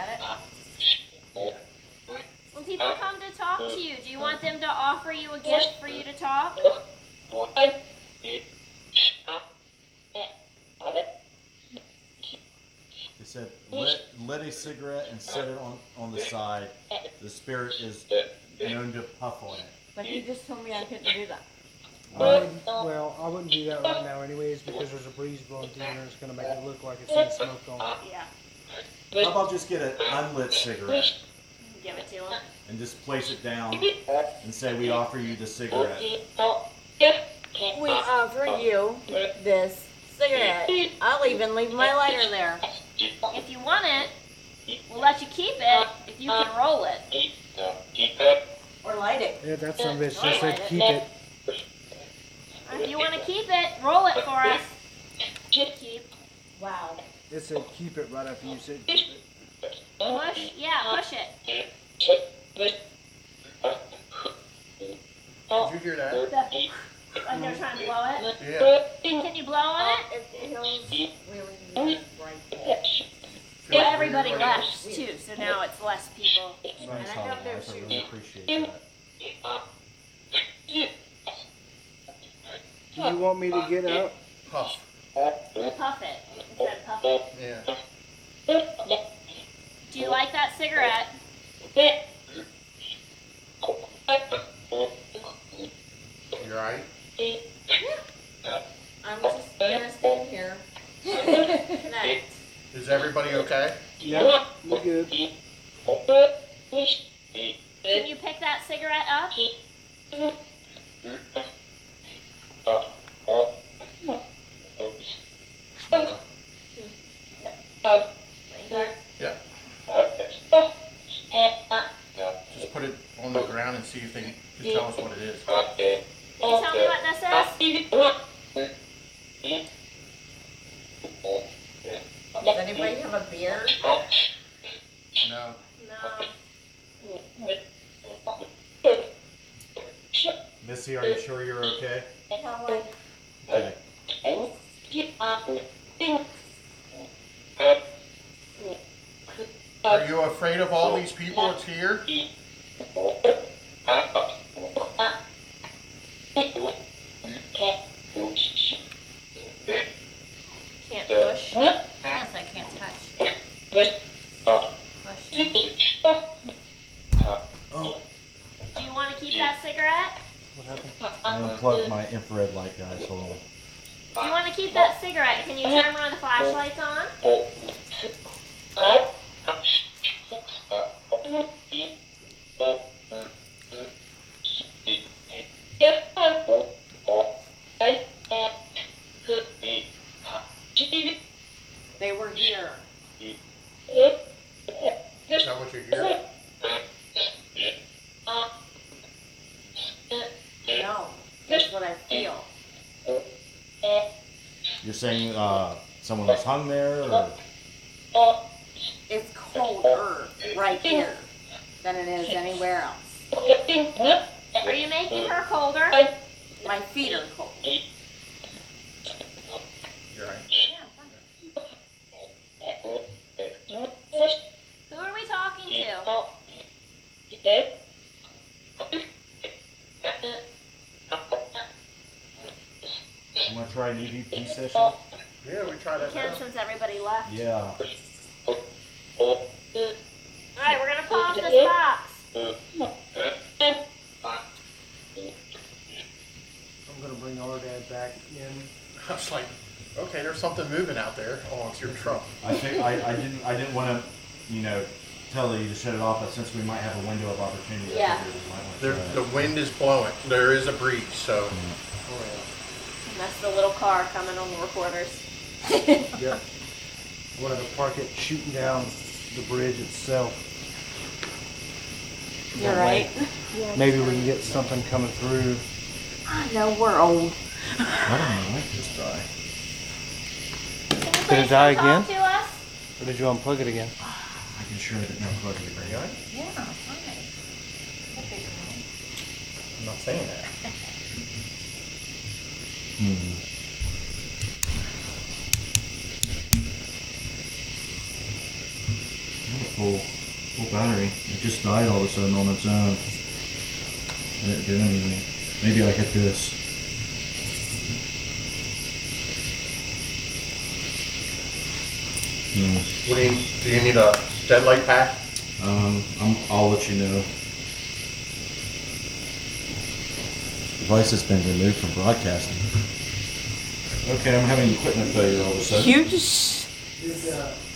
it? When people come to talk to you, do you want them to offer you a gift for you to talk? They said, lit a cigarette and set it on the side. The spirit is known to puff on it. But he just told me I couldn't do that. Well, I wouldn't do that right now anyways because there's a breeze blowing through and it's going to make it look like it's been smoked on. Yeah. How about just get an unlit cigarette Give it to him. and just place it down and say, we offer you the cigarette. We offer you this cigarette. I'll even leave my lighter there. If you want it, we'll let you keep it if you can roll it. Or light it. Yeah, that son of a bitch just said keep it. If you want to keep it, roll it for us. Keep. Wow. It said keep it right after you said keep it. Push. Yeah, push it. Did you hear that? Like they're trying to blow it. Yeah. Can you blow on it? It feels really right there. Well, everybody left too, so now it's less people. Thanks, I know Holly. there's I really appreciate that. Do you want me to get up? Puff. Puff it. Instead of puff it. Yeah. Do you like that cigarette? You alright? I'm just gonna stand here. Next. Is everybody okay? Yeah, we're good. Can you pick that cigarette up? Yeah. Just put it on the ground and see if they can tell us what it is. Can you tell me what this is? Does anybody have a beer? No. No. Missy, are you sure you're okay? Okay. Are you afraid of all these people that's here? Can't push. Yes, I can't touch. Push. Oh, Do you want to keep that cigarette? What happened? I unplugged my infrared light, guys. Hold on. Do you want to keep that cigarette? Can you turn one of the flashlights on? They were here. Is that what you're hearing? No, that's what I feel. You're saying someone was hung there, or It's colder right here than it is anywhere else. Are you making her colder? My feet are cold. You're right. Who are we talking to? you want to try an EVP session? Yeah, we tried that. Ken, since everybody left. Yeah. Alright, we're gonna pause this box. I'm gonna bring our dad back in. I was like, okay, there's something moving out there. Oh, it's your truck. I think I didn't want to, tell you to shut it off, but since we might have a window of opportunity, Yeah. I figured we might want to There, try it. the wind is blowing. There is a breeze, so. And that's the little car coming on the recorders. Yep. One of the park it shooting down the bridge itself. You're That way, right. maybe we can get something coming through. I know we're old. I don't like this dry. Did it die again? To us? Or did you unplug it again? I can sure that no plug it again. Yeah, fine. I'm not saying that. Full battery. It just died all of a sudden on its own. I didn't do anything. Maybe I hit this. What do you need a deadlight pack? I'll let you know. Device has been removed from broadcasting. Okay, I'm having equipment failure all of a sudden. Huge. It's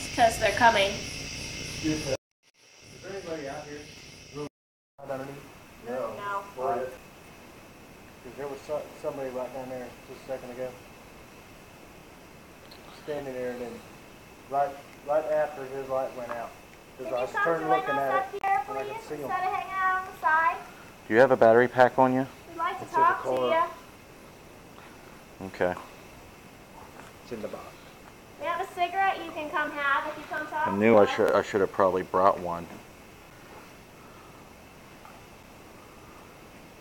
because they're coming. Is there anybody out here? Underneath? No. Because there was somebody right down there just a second ago. Standing there, and then right after his light went out. Because I was turned looking at it, and I could see him. Instead of hanging out on the side, Do you have a battery pack on you? we'd like to It's in the talk to car. you. Okay. It's in the box. We have a cigarette you can come have if you come talk. I knew to I us. should have probably brought one.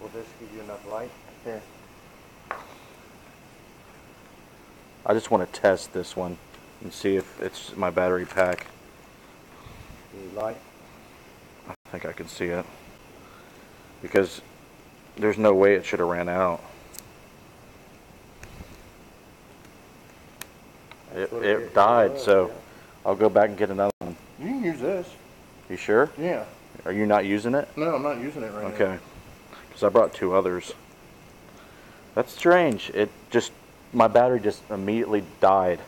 Will this give you enough light? Here. I just want to test this one and see if it's my battery pack. The light. I think I can see it. Because there's no way it should have ran out. It died, so I'll go back and get another one. You can use this. You sure? Yeah. Are you not using it? No, I'm not using it right now. Okay. Because I brought 2 others. That's strange. My battery just immediately died.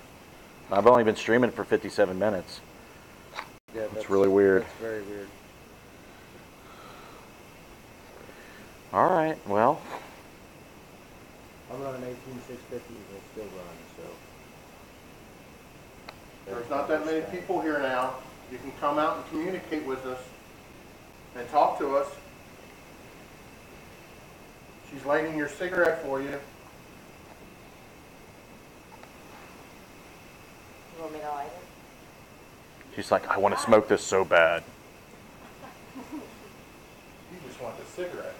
I've only been streaming for 57 minutes. Yeah, That's really weird. That's very weird. All right, well. I'm running 18650 and it's still running, so. There's not that many people here now. You can come out and communicate with us and talk to us. She's lighting your cigarette for you. You want me to light it? She's like, I want to smoke this so bad. You just want the cigarette.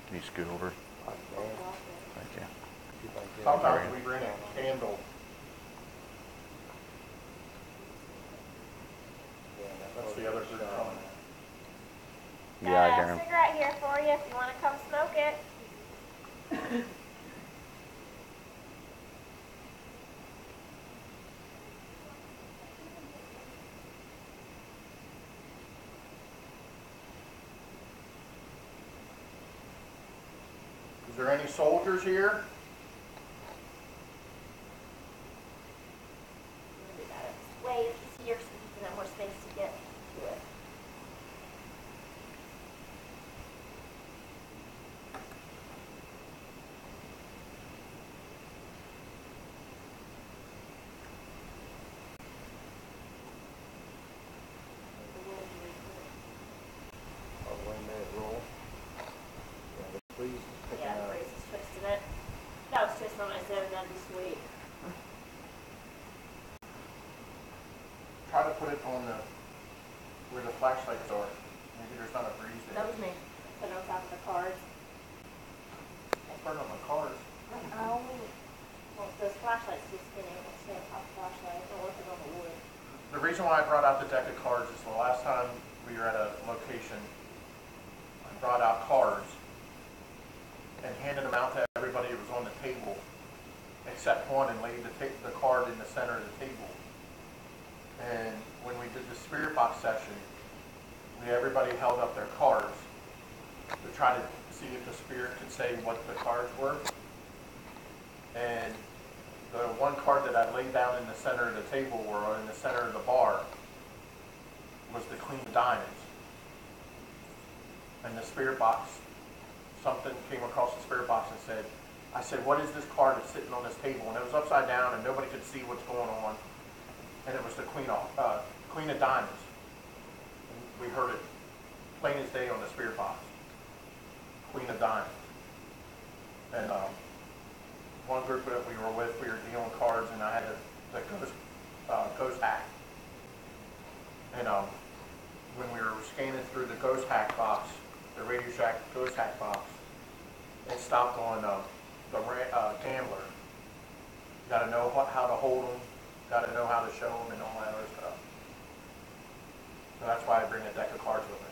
Can you scoot over? Thank you. Sometimes we bring a candle. That's the other group coming. Yeah, I hear him. Got a cigarette here for you if you want to come smoke it. Is there any soldiers here? Way easier so you can have more space to get to it. I'll blame that roll. Yeah, but please pick Yeah, it up. Grace is twisting it. That was twisted on its own, that'd be sweet. Try to put it on where the flashlights are. Maybe there's not a breeze there. That was me. Put it on top of the cards. I'll burn up my cars. Oh, well, those flashlights too skinny. Let's stay on top of the flashlight. Don't work it on the wood. The reason why I brought out the deck of cards is the last time we were at a location, I brought out cards and handed them out to everybody that was on the table, except one, and laid the card in the center of the table. And when we did the spirit box session, everybody held up their cards to try to see if the spirit could say what the cards were. And the one card that I laid down in the center of the table, or in the center of the bar, was the Queen of Diamonds. And the spirit box, something came across the spirit box and said, I said, what is this card that's sitting on this table? And it was upside down and nobody could see what's going on. and it was the Queen of Diamonds. And we heard it plain as day on the spirit box. Queen of Diamonds. And one group that we were with, we were dealing cards, and I had the ghost hack. And when we were scanning through the ghost hack box, the Radio Shack ghost hack box, it stopped on the gambler. You got to know how to hold them, got to know how to show them, and all that other stuff. So that's why I bring a deck of cards with me.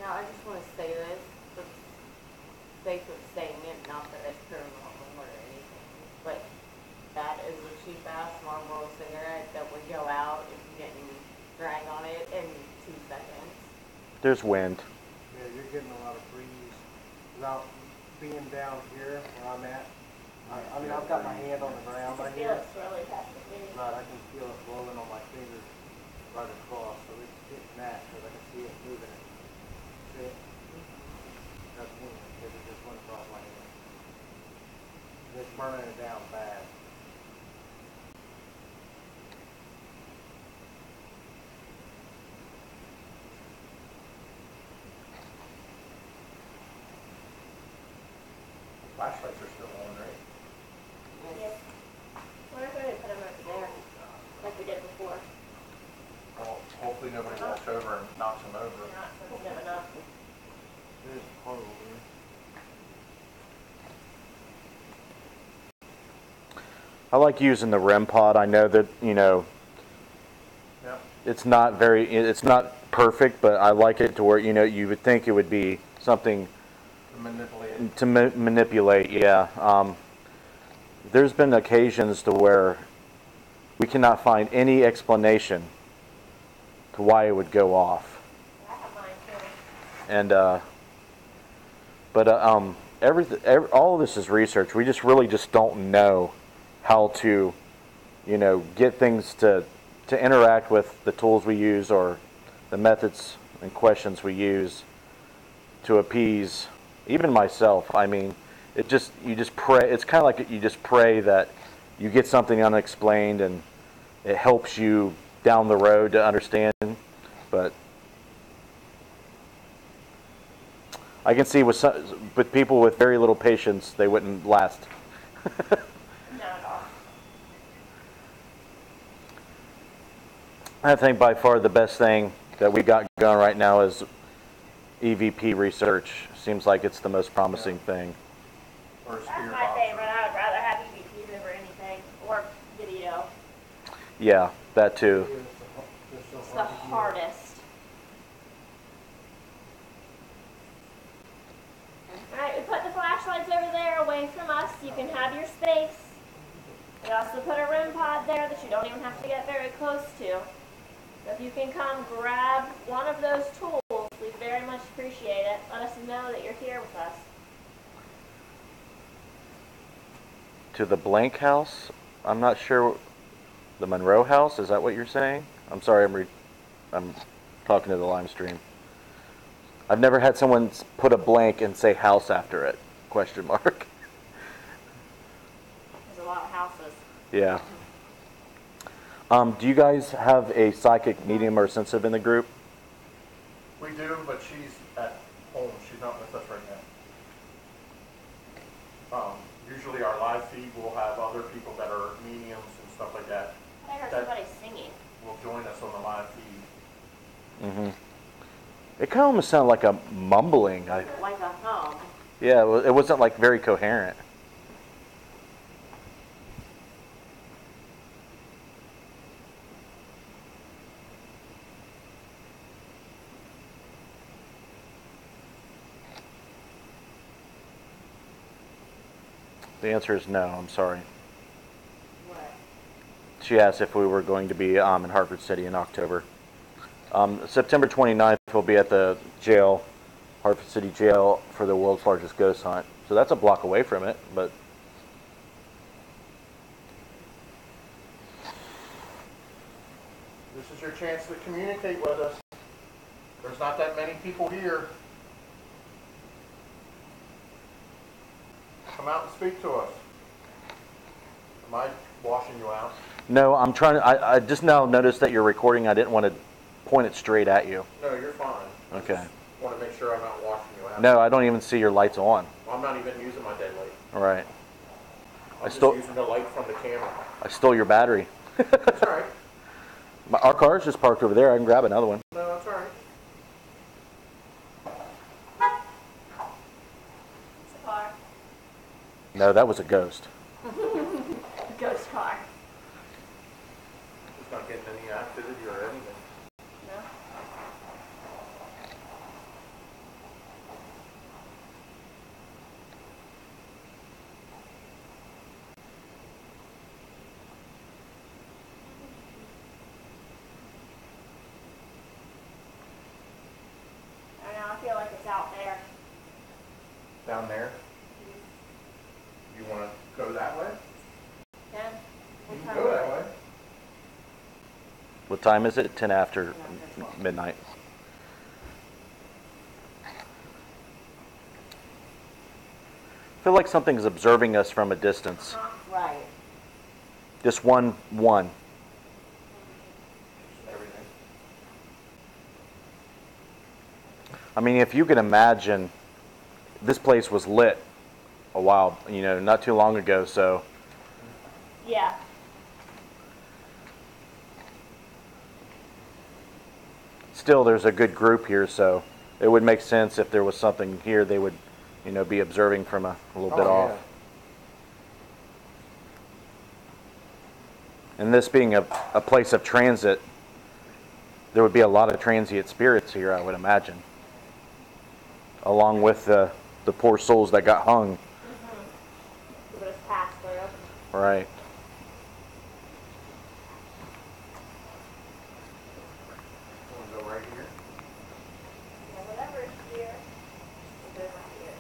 Now, I just want to say this, for the sake of saying it, not that it's paranormal or anything, but that is a cheap-ass Marlboro cigarette that would go out if you didn't drag on it in 2 seconds. There's wind. Yeah, you're getting a lot of breeze without being down here where I'm at. I mean, I've got my hand on the ground right here, but I can feel it blowing on my fingers right across, so it's getting that because I can see it moving it. See it? That's wind because it just went across my hand. And it's burning it down bad. Flashlights are still on, right? Yes. What if we put them over there, like we did before? Well, hopefully nobody walks over and knocks them over. Not sensitive enough. It is horrible, man. I like using the REM pod. I know that, you know, Yeah. it's not perfect, but I like it to where, you know, you would think it would be something To manipulate. to manipulate, yeah. There's been occasions to where we cannot find any explanation to why it would go off. I have mine too. And all of this is research. We just really just don't know how to, you know, get things to interact with the tools we use or the methods and questions we use to appease even myself. I mean, you just pray. It's kind of like you just pray that you get something unexplained and it helps you down the road to understand. But I can see with people with very little patience, they wouldn't last. Not at all. I think by far the best thing that we got going right now is EVP research. Seems like it's the most promising thing. Or a That's spirit my box. favorite. I would rather have EVPs over anything, or video. Yeah, that too. It's the hardest. Alright, we put the flashlights over there away from us. You can have your space. We also put a REM pod there that you don't even have to get very close to. So if you can come grab one of those tools, we very much appreciate it. Let us know that you're here with us. To the blank house? I'm not sure. The Monroe house? Is that what you're saying? I'm sorry, I'm talking to the live stream. I've never had someone put a blank and say house after it. Question mark. There's a lot of houses. Yeah. Do you guys have a psychic, medium, or sensitive in the group? We do, but she's at home. She's not with us right now. Usually our live feed will have other people that are mediums and stuff like that. I heard somebody singing. Will join us on the live feed. Mm-hmm. It kind of almost sounded like a mumbling. Like a hum. Yeah, it wasn't like very coherent. The answer is no, I'm sorry. What? She asked if we were going to be in Hartford City in October. September 29th, we'll be at the jail, Hartford City Jail, for the world's largest ghost hunt. So that's a block away from it, but... This is your chance to communicate with us. There's not that many people here. speak to us. Am I washing you out? No, I'm trying to. I just now noticed that you're recording. I didn't want to point it straight at you. No, you're fine. Okay. I just want to make sure I'm not washing you out. No, I don't even see your lights on. Well, I'm not even using my dead light. All right. I'm just using the light from the camera. I stole your battery. That's all right. Our car's just parked over there. I can grab another one. No, that's all right. It's a car. No, that was a ghost. Ghost car. It's not getting any activity or anything. No. I don't know, I feel like it's out there. Down there? You want to go that way? Ken? You can go that way. What time is it? 10 after midnight. I feel like something's observing us from a distance. Right. Just one. Everything. I mean, if you can imagine, this place was lit a while, not too long ago, so. Yeah. Still, there's a good group here, so it would make sense if there was something here they would, be observing from a little bit off. And this being a place of transit, there would be a lot of transient spirits here, I would imagine. Along with the poor souls that got hung. Mm-hmm. Would have passed through. Right. Want to go right here? Yeah, whatever is here, we'll go right here.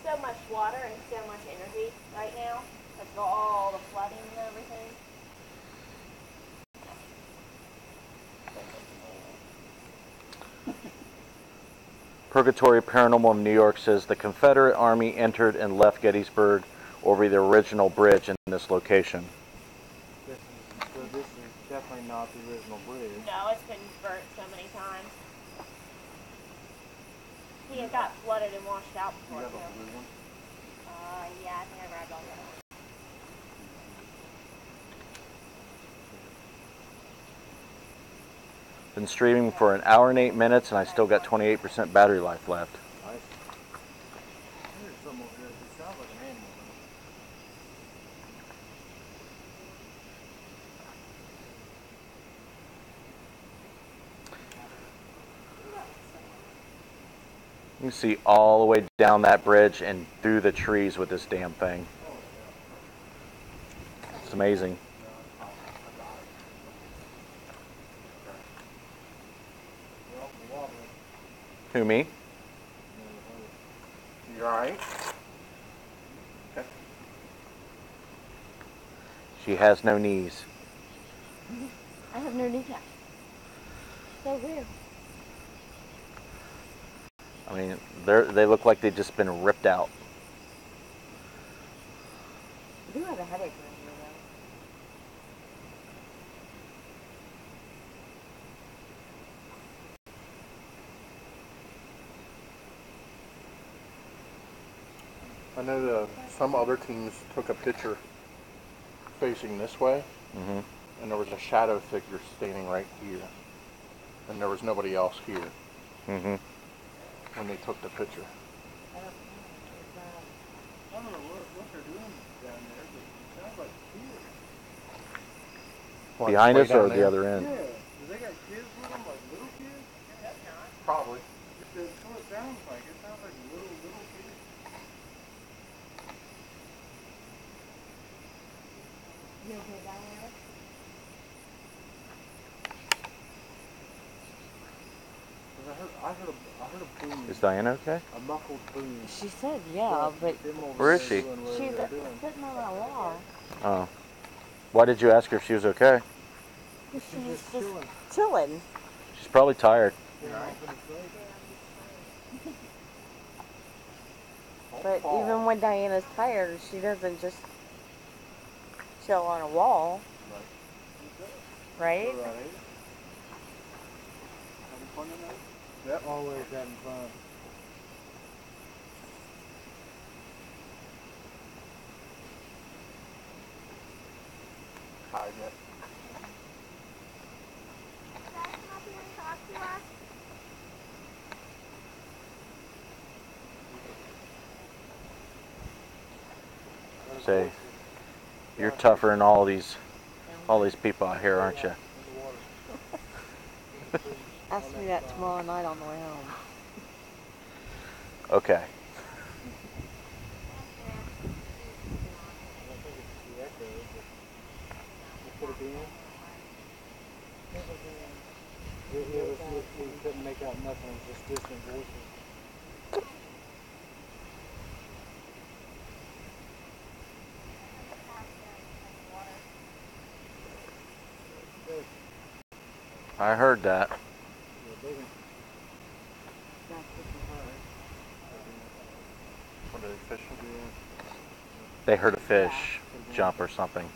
So much water and so much energy right now. That's all the flooding and everything. Purgatory Paranormal in New York says the Confederate Army entered and left Gettysburg over the original bridge in this location. This is definitely not the original bridge. No, it's been burnt so many times. He had got flooded and washed out You before have too. a blue one? Yeah, I think I grabbed all that. Been streaming for an hour and 8 minutes, and I still got 28% battery life left. Nice. There's some over here. It sounds like an animal. You can see all the way down that bridge and through the trees with this damn thing. It's amazing. Who, me? You all right? Okay. She has no knees. I have no kneecap. So weird. I mean, they look like they've just been ripped out. I do have a headache right here, though. I know some other teams took a picture facing this way, and there was a shadow figure standing right here, and there was nobody else here when they took the picture. I don't know what they're doing down there, but it sounds like here. What, Behind way us down or the there? other end? Yeah. Do they got kids with them, like little kids? Probably. That's what it sounds like. It sounds like little kids. You okay down there? Cause I I heard a boom. Is Diana okay? A muffled boom. She said yeah, but Where is she? she's sitting on that wall. Oh. Why did you ask her if she was okay? She's just chilling. She's probably tired. But even when Diana's tired, she doesn't just chill on a wall. Right? Having fun tonight? Yep. Always having fun. Hi, Jet. Say, you're tougher than all these people out here, aren't you? Ask me that tomorrow night on the way home. Okay. We couldn't make out nothing, it was just distant voices. I heard that. What are they fishing? They heard a fish jump or something.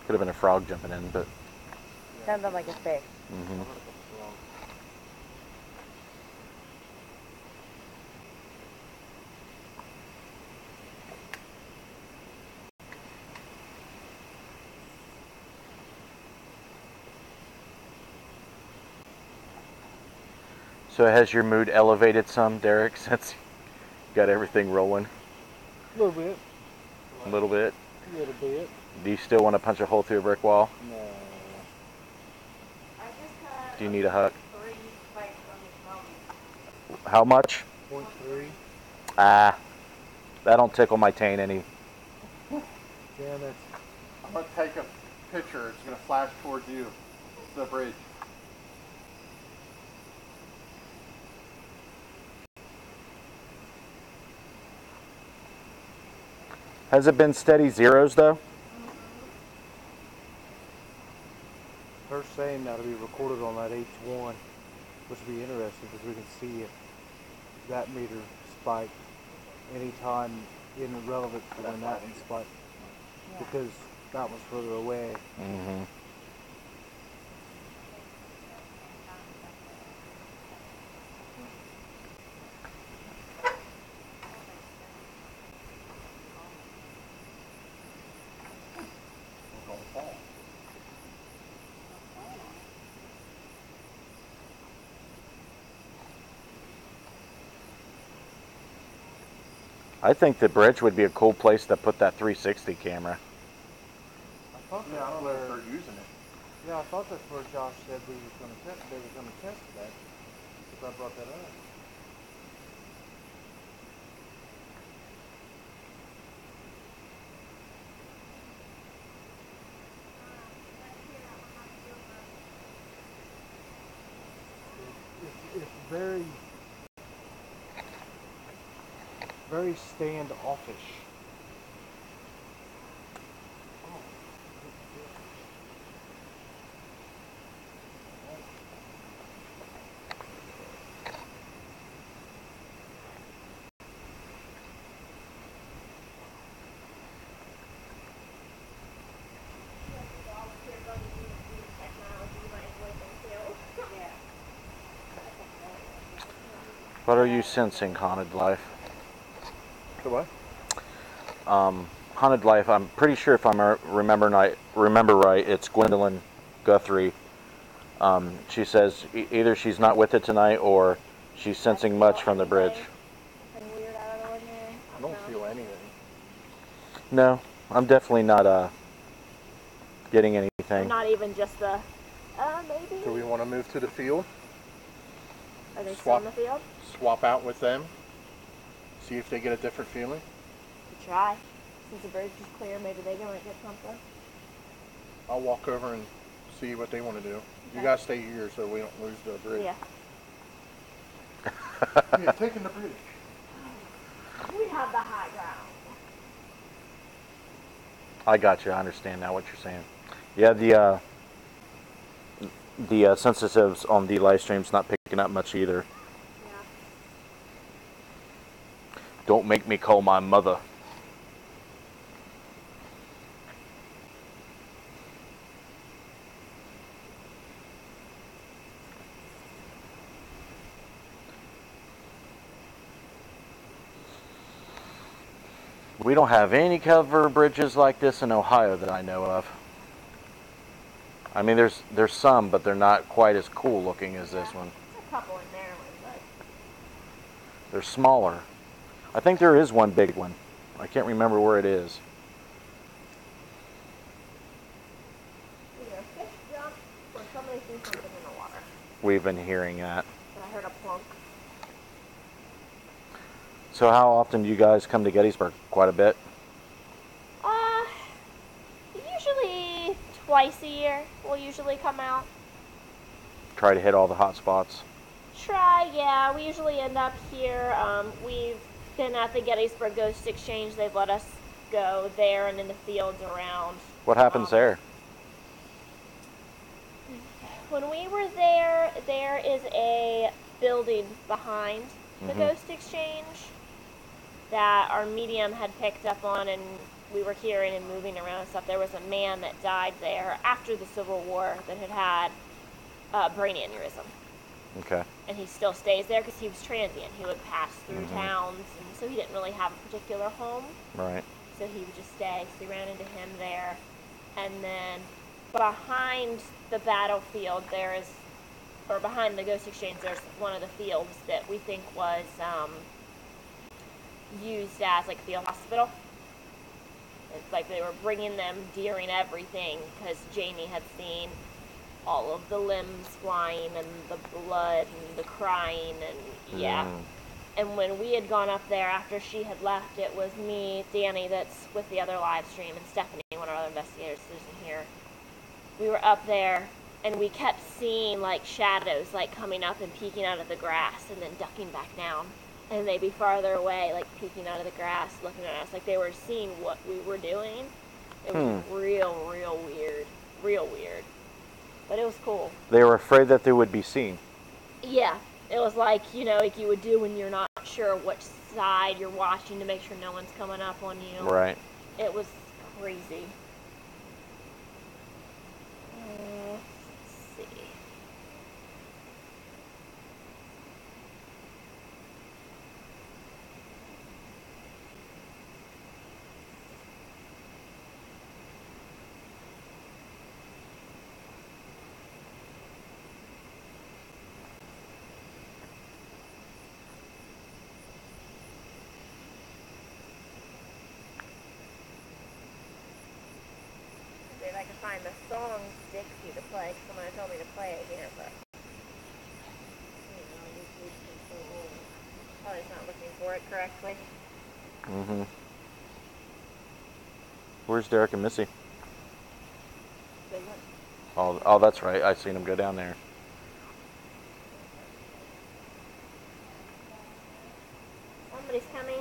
Could have been a frog jumping in, but. Sounded like a fish. Mm-hmm. So has your mood elevated some, Derek, since you got everything rolling? A little bit. A little bit? A little bit. Do you still want to punch a hole through a brick wall? No. Do you need a hug? How much? 0.3. Ah, that don't tickle my taint any. Damn it. I'm going to take a picture. It's going to flash towards you. The bridge. Has it been steady zeros though? They're saying that'll be recorded on that H1, which will be interesting because we can see if that meter spiked anytime in relevant to when that one spiked, because that was further away. Mm-hmm. I think the bridge would be a cool place to put that 360 camera. I thought Yeah, I don't know if they're using it. Yeah, I thought that's where Josh said we was going to test. They were going to test that. Because I brought that up. It's very, very standoffish. What are you sensing, Haunted Life? The what? Haunted Life, I'm pretty sure if I remember right, it's Gwendolyn Guthrie. She says either she's not with it tonight or she's sensing much from the bridge. I don't feel anything. No, I'm definitely not getting anything. Not even just the, maybe. Do we want to move to the field? Are they still Swap. in the field? Swap out with them? See if they get a different feeling? We try. Since the bridge is clear, maybe they might get something. I'll walk over and see what they want to do. You Okay. guys stay here so we don't lose the bridge. Yeah. Yeah, taking the bridge. We have the high ground. I got you. I understand now what you're saying. Yeah, the sensitives on the live stream's not picking up much either. Yeah. Don't make me call my mother. We don't have any cover bridges like this in Ohio that I know of. I mean, there's some, but they're not quite as cool looking as this one. There's a couple in Maryland, but They're smaller. I think there is one big one. I can't remember where it is. either a fish jump or somebody threw something in the water. We've been hearing that. And I heard a plunk. So how often do you guys come to Gettysburg? Quite a bit? Usually twice a year we'll usually come out. Try to hit all the hot spots. Yeah, we usually end up here. We've been at the Gettysburg Ghost Exchange. They've let us go there and in the fields around. What happens there? When we were there, there is a building behind the Ghost Exchange that our medium had picked up on, and we were hearing and moving around and stuff. There was a man that died there after the Civil War that had brain aneurysm. Okay. And he still stays there because he was transient. He would pass through towns, and so he didn't really have a particular home. Right. So he would just stay. So we ran into him there. And then behind the battlefield, behind the Ghost Exchange, there's one of the fields that we think was used as like a field hospital. It's like they were bringing them deer and everything because Jamie had seen all of the limbs flying and the blood and the crying and yeah. And when we had gone up there after she had left, it was me, Danny, that's with the other live stream, and Stephanie, one of our other investigators, Susan here. We were up there and we kept seeing like shadows like coming up and peeking out of the grass and then ducking back down. And they'd be farther away, like peeking out of the grass, looking at us, like they were seeing what we were doing. It was real weird. Real weird. But it was cool. They were afraid that they would be seen. Yeah. It was like, like you would do when you're not sure which side you're watching to make sure no one's coming up on you. Right. It was crazy. Let's see. If I can find the song Dixie to play, someone told me to play it here, but probably not looking for it correctly. Where's Derek and Missy? They went. Oh, that's right. I seen them go down there. Somebody's coming.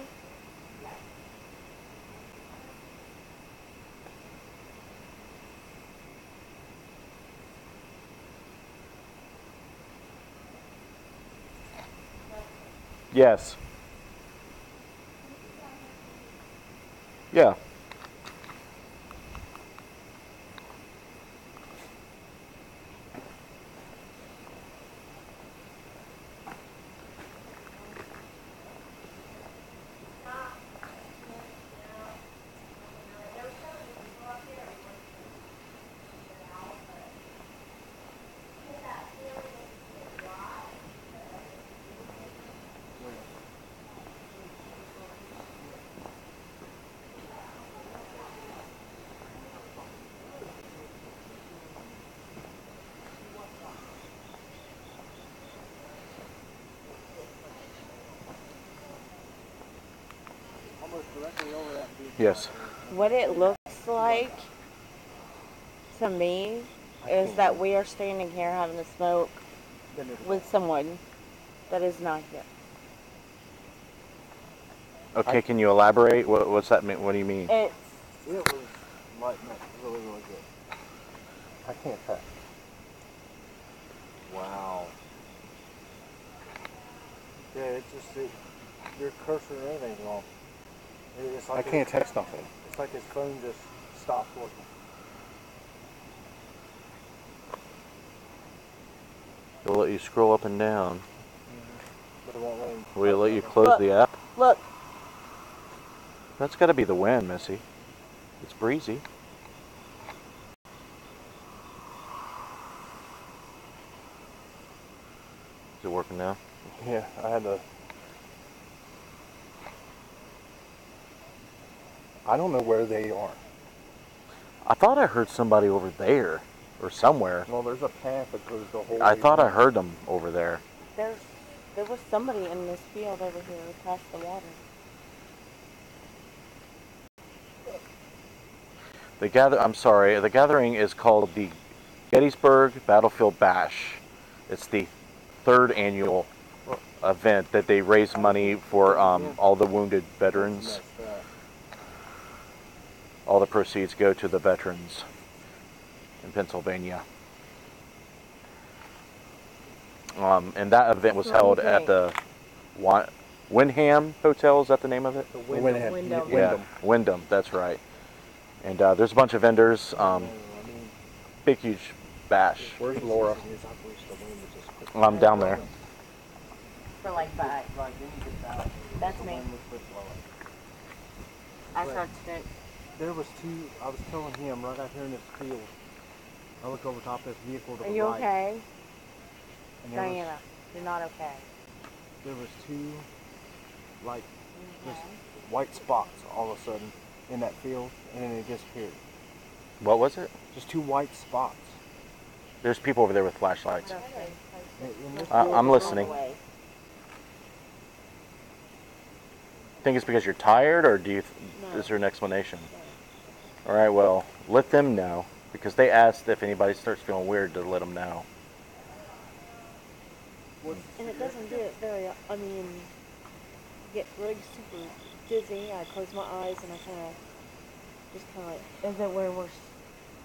Yes. Yeah. Yes. What it looks like to me is that we are standing here having a smoke with someone, that is not here. Okay, can you elaborate? What's that mean? What do you mean? It was lighting up really, really good. I can't tell. Wow. Yeah, it's just your cursor and everything's wrong. It's like I can't text nothing. It's like his phone just stopped working. It'll let you scroll up and down. But it won't let him. Will it let you close the app? Look. That's got to be the wind, Missy. It's breezy. Is it working now? Yeah, I had to. I don't know where they are. I thought I heard somebody over there or somewhere. Well, there's a path that goes the whole way. I thought I heard them over there. There was somebody in this field over here past the water. The gathering is called the Gettysburg Battlefield Bash. It's the 3rd annual event that they raise money for all the wounded veterans. All the proceeds go to the veterans in Pennsylvania. And that event was held at the Wyndham Hotel. Is that the name of it? Wyndham. Yeah, Wyndham. That's right. And there's a bunch of vendors. Big, huge bash. Where's Laura? I'm down there. For like 5. That's me. I started to. There was 2. I was telling him right out here in this field. I look over top of this vehicle to the Are you right. okay? And there Diana, you're not okay. There was 2, like, just white spots all of a sudden in that field, and then it disappeared. What was it? Just 2 white spots. There's people over there with flashlights. In this I'm field, listening. Think it's because you're tired, or is there an explanation? All right, well, let them know, because they asked if anybody starts feeling weird to let them know. And it doesn't do it very, I mean, get really super dizzy. I close my eyes and I just kind of like. Is it where we're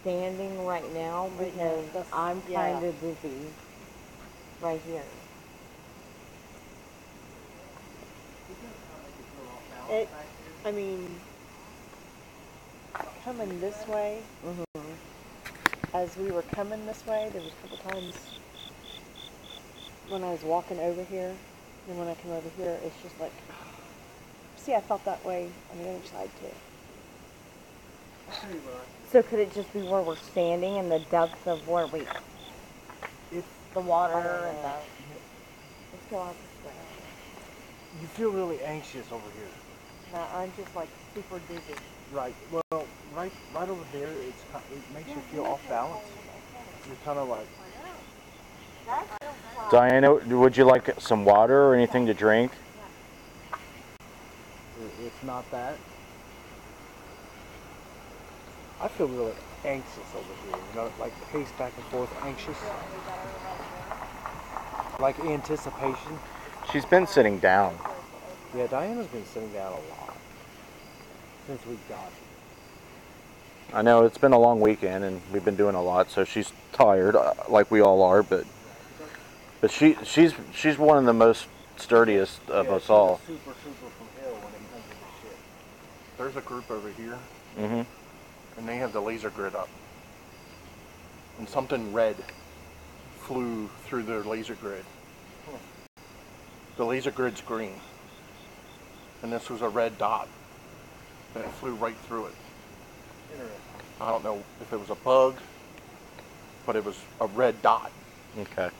standing right now? Because I'm kind of dizzy right here. I mean, coming this way, as we were coming this way, there was a couple times when I was walking over here, and when I come over here, it's just like, see, I felt that way on the other side too. So could it just be where we're standing in the depths of where the water and the... Let's go out this way. You feel really anxious over here. No, I'm just like super dizzy. Right. Well, right over there, it makes you feel off balance. You're kind of like. Diana, would you like some water or anything to drink? It's not that. I feel really anxious over here. You know, like pace back and forth, anxious. Like anticipation. She's been sitting down. Yeah, Diana's been sitting down a lot since we got here. I know it's been a long weekend and we've been doing a lot, so she's tired, like we all are. But she's one of the most sturdiest of us all. Super from hell when it comes to this shit. There's a group over here, and they have the laser grid up, and something red flew through their laser grid. The laser grid's green, and this was a red dot, and it flew right through it. I don't know if it was a bug, but it was a red dot. Okay.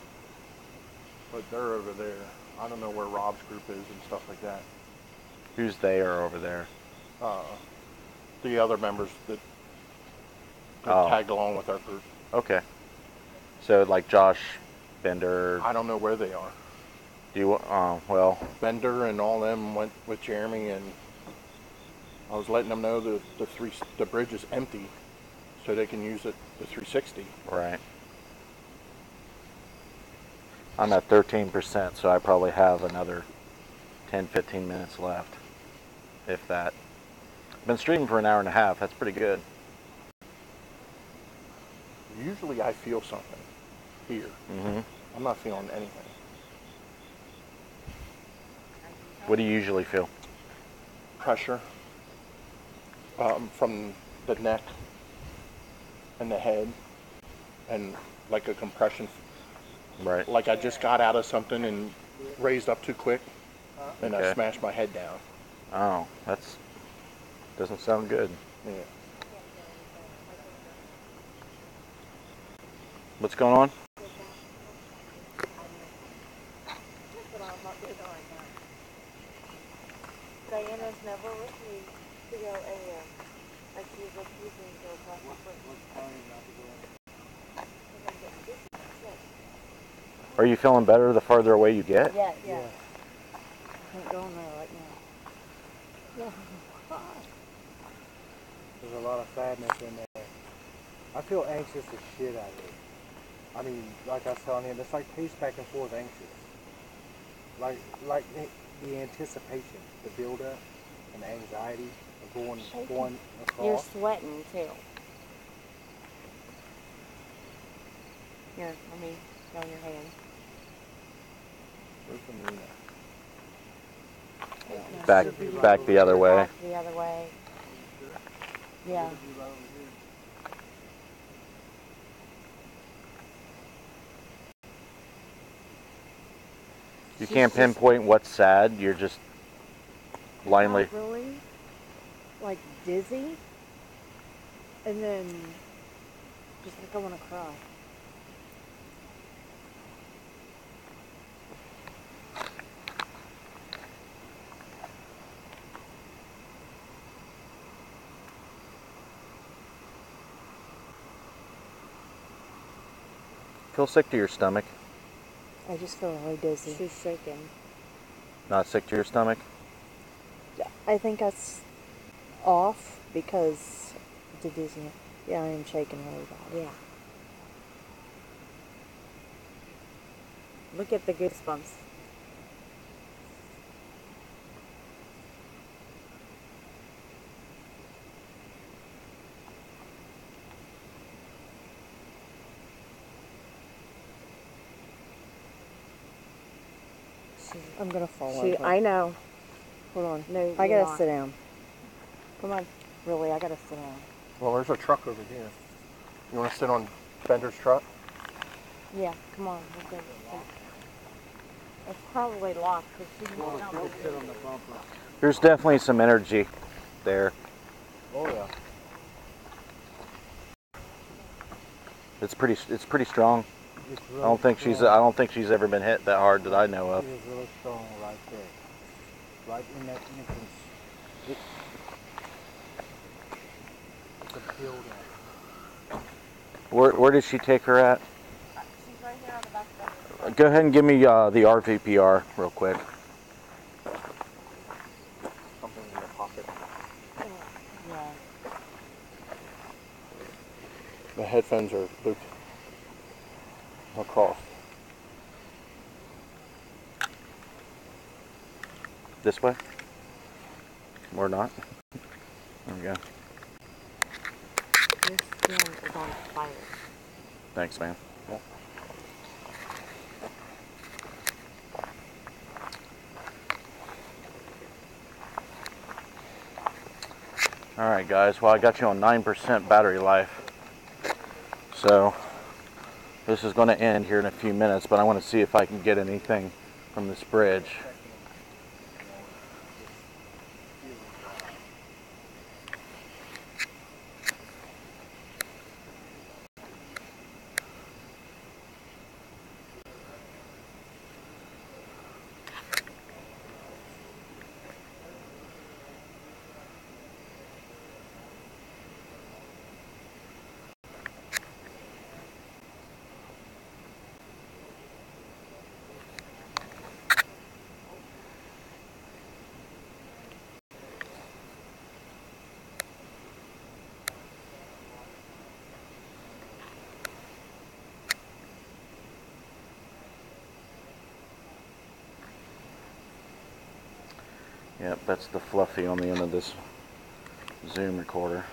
But they're over there. I don't know where Rob's group is and stuff like that. Who's they are over there? The other members that tagged along with our group. Okay. So like Josh, Bender. I don't know where they are. Do you? Well. Bender and all them went with Jeremy, and I was letting them know that the bridge is empty, so they can use it the 360. Right. I'm at 13%, so I probably have another 10-15 minutes left, if that. I've been streaming for an hour and a half. That's pretty good. Usually I feel something here. Mm-hmm. I'm not feeling anything. What do you usually feel? Pressure from the neck and the head, and like a compression. Right. Like I just got out of something and raised up too quick, and Okay. I smashed my head down. Oh, doesn't sound good. Yeah. What's going on? Diana's never refused to go anywhere. Like she's refusing to go across the bridge. Are you feeling better the farther away you get? Yeah. I can't go in there right now. There's a lot of sadness in there. I feel anxious as shit out of it. I mean, like I was telling him, it's like pace back and forth anxious. Like the anticipation, the build-up, and the anxiety of going across. You're sweating too. Here, let me feel your hand. Where's the Nina? Back the other way. Back the other way. Yeah. You can't pinpoint what's sad. You're just blindly. Not really, like dizzy, and then just like I want to cry. Feel sick to your stomach? I just feel really dizzy. She's shaking. Not sick to your stomach? I think that's off because the dizziness. Yeah, I am shaking really bad. Yeah. Look at the goosebumps. I'm gonna fall over. I know. Hold on. No, I you're gotta not. sit down. Come on. Really, I gotta sit down. Well, there's a truck over here. You want to sit on Bender's truck? Yeah, come on. We'll go. It's probably locked because she didn't know. Sit on the bumper. There's definitely some energy there. Oh yeah. It's pretty strong. It's I really don't think she's ever been hit that hard that I know of. It is really strong right there. Right in that entrance. It's a build-up. Where did she take her at? She's right here on the back of the Go ahead and give me the RVPR real quick. Something in your pocket. Yeah. The headphones are looped across. This way? Or not? There we go. Your skin is on fire. Thanks, man. Yeah. Alright guys, well I got you on 9% battery life. So this is going to end here in a few minutes, but I want to see if I can get anything from this bridge. Yep, that's the fluffy on the end of this Zoom recorder.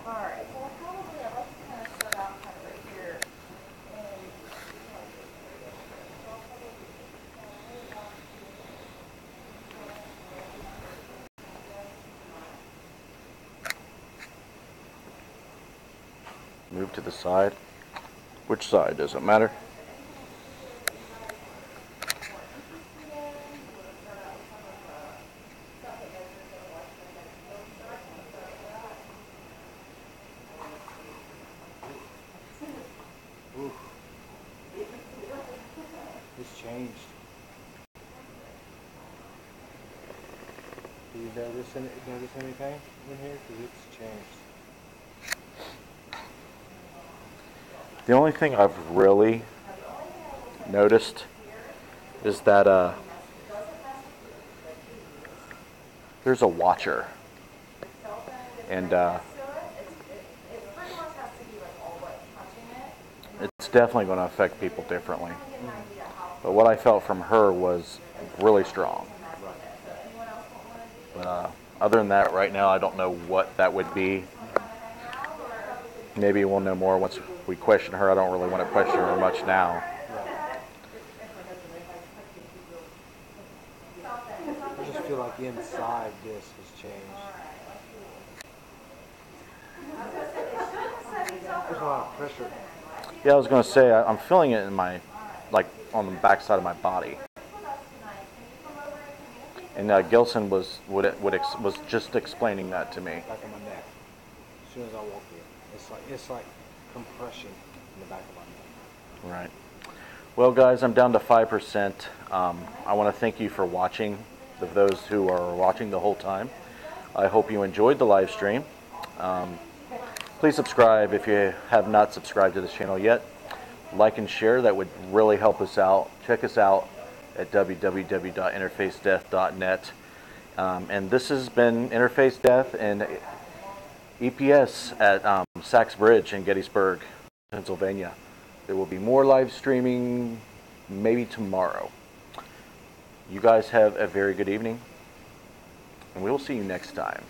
Alright, so let's kind of start out kind of right here. Move to the side. Which side? Does it matter? It's changed. Do you notice anything in here? Because it's changed. The only thing I've really noticed is that there's a watcher, and it's definitely going to affect people differently. But what I felt from her was really strong. But other than that, right now I don't know what that would be. Maybe we'll know more once we question her. I don't really want to question her much now. I just feel like inside this has changed. There's a lot of pressure. Yeah, I was going to say, I'm feeling it in my, like, on the back side of my body. And Gilson was just explaining that to me. Back of my neck. As soon as I walk in, it's like compression in the back of my neck. Right. Well, guys, I'm down to 5%. I want to thank you for watching, those who are watching the whole time. I hope you enjoyed the live stream. Please subscribe if you have not subscribed to this channel yet. Like and share, that would really help us out. Check us out at www.interfacedeath.net. And this has been Interface Death and EPS at Sach's Bridge in Gettysburg, Pennsylvania. There will be more live streaming maybe tomorrow. You guys have a very good evening, and we will see you next time.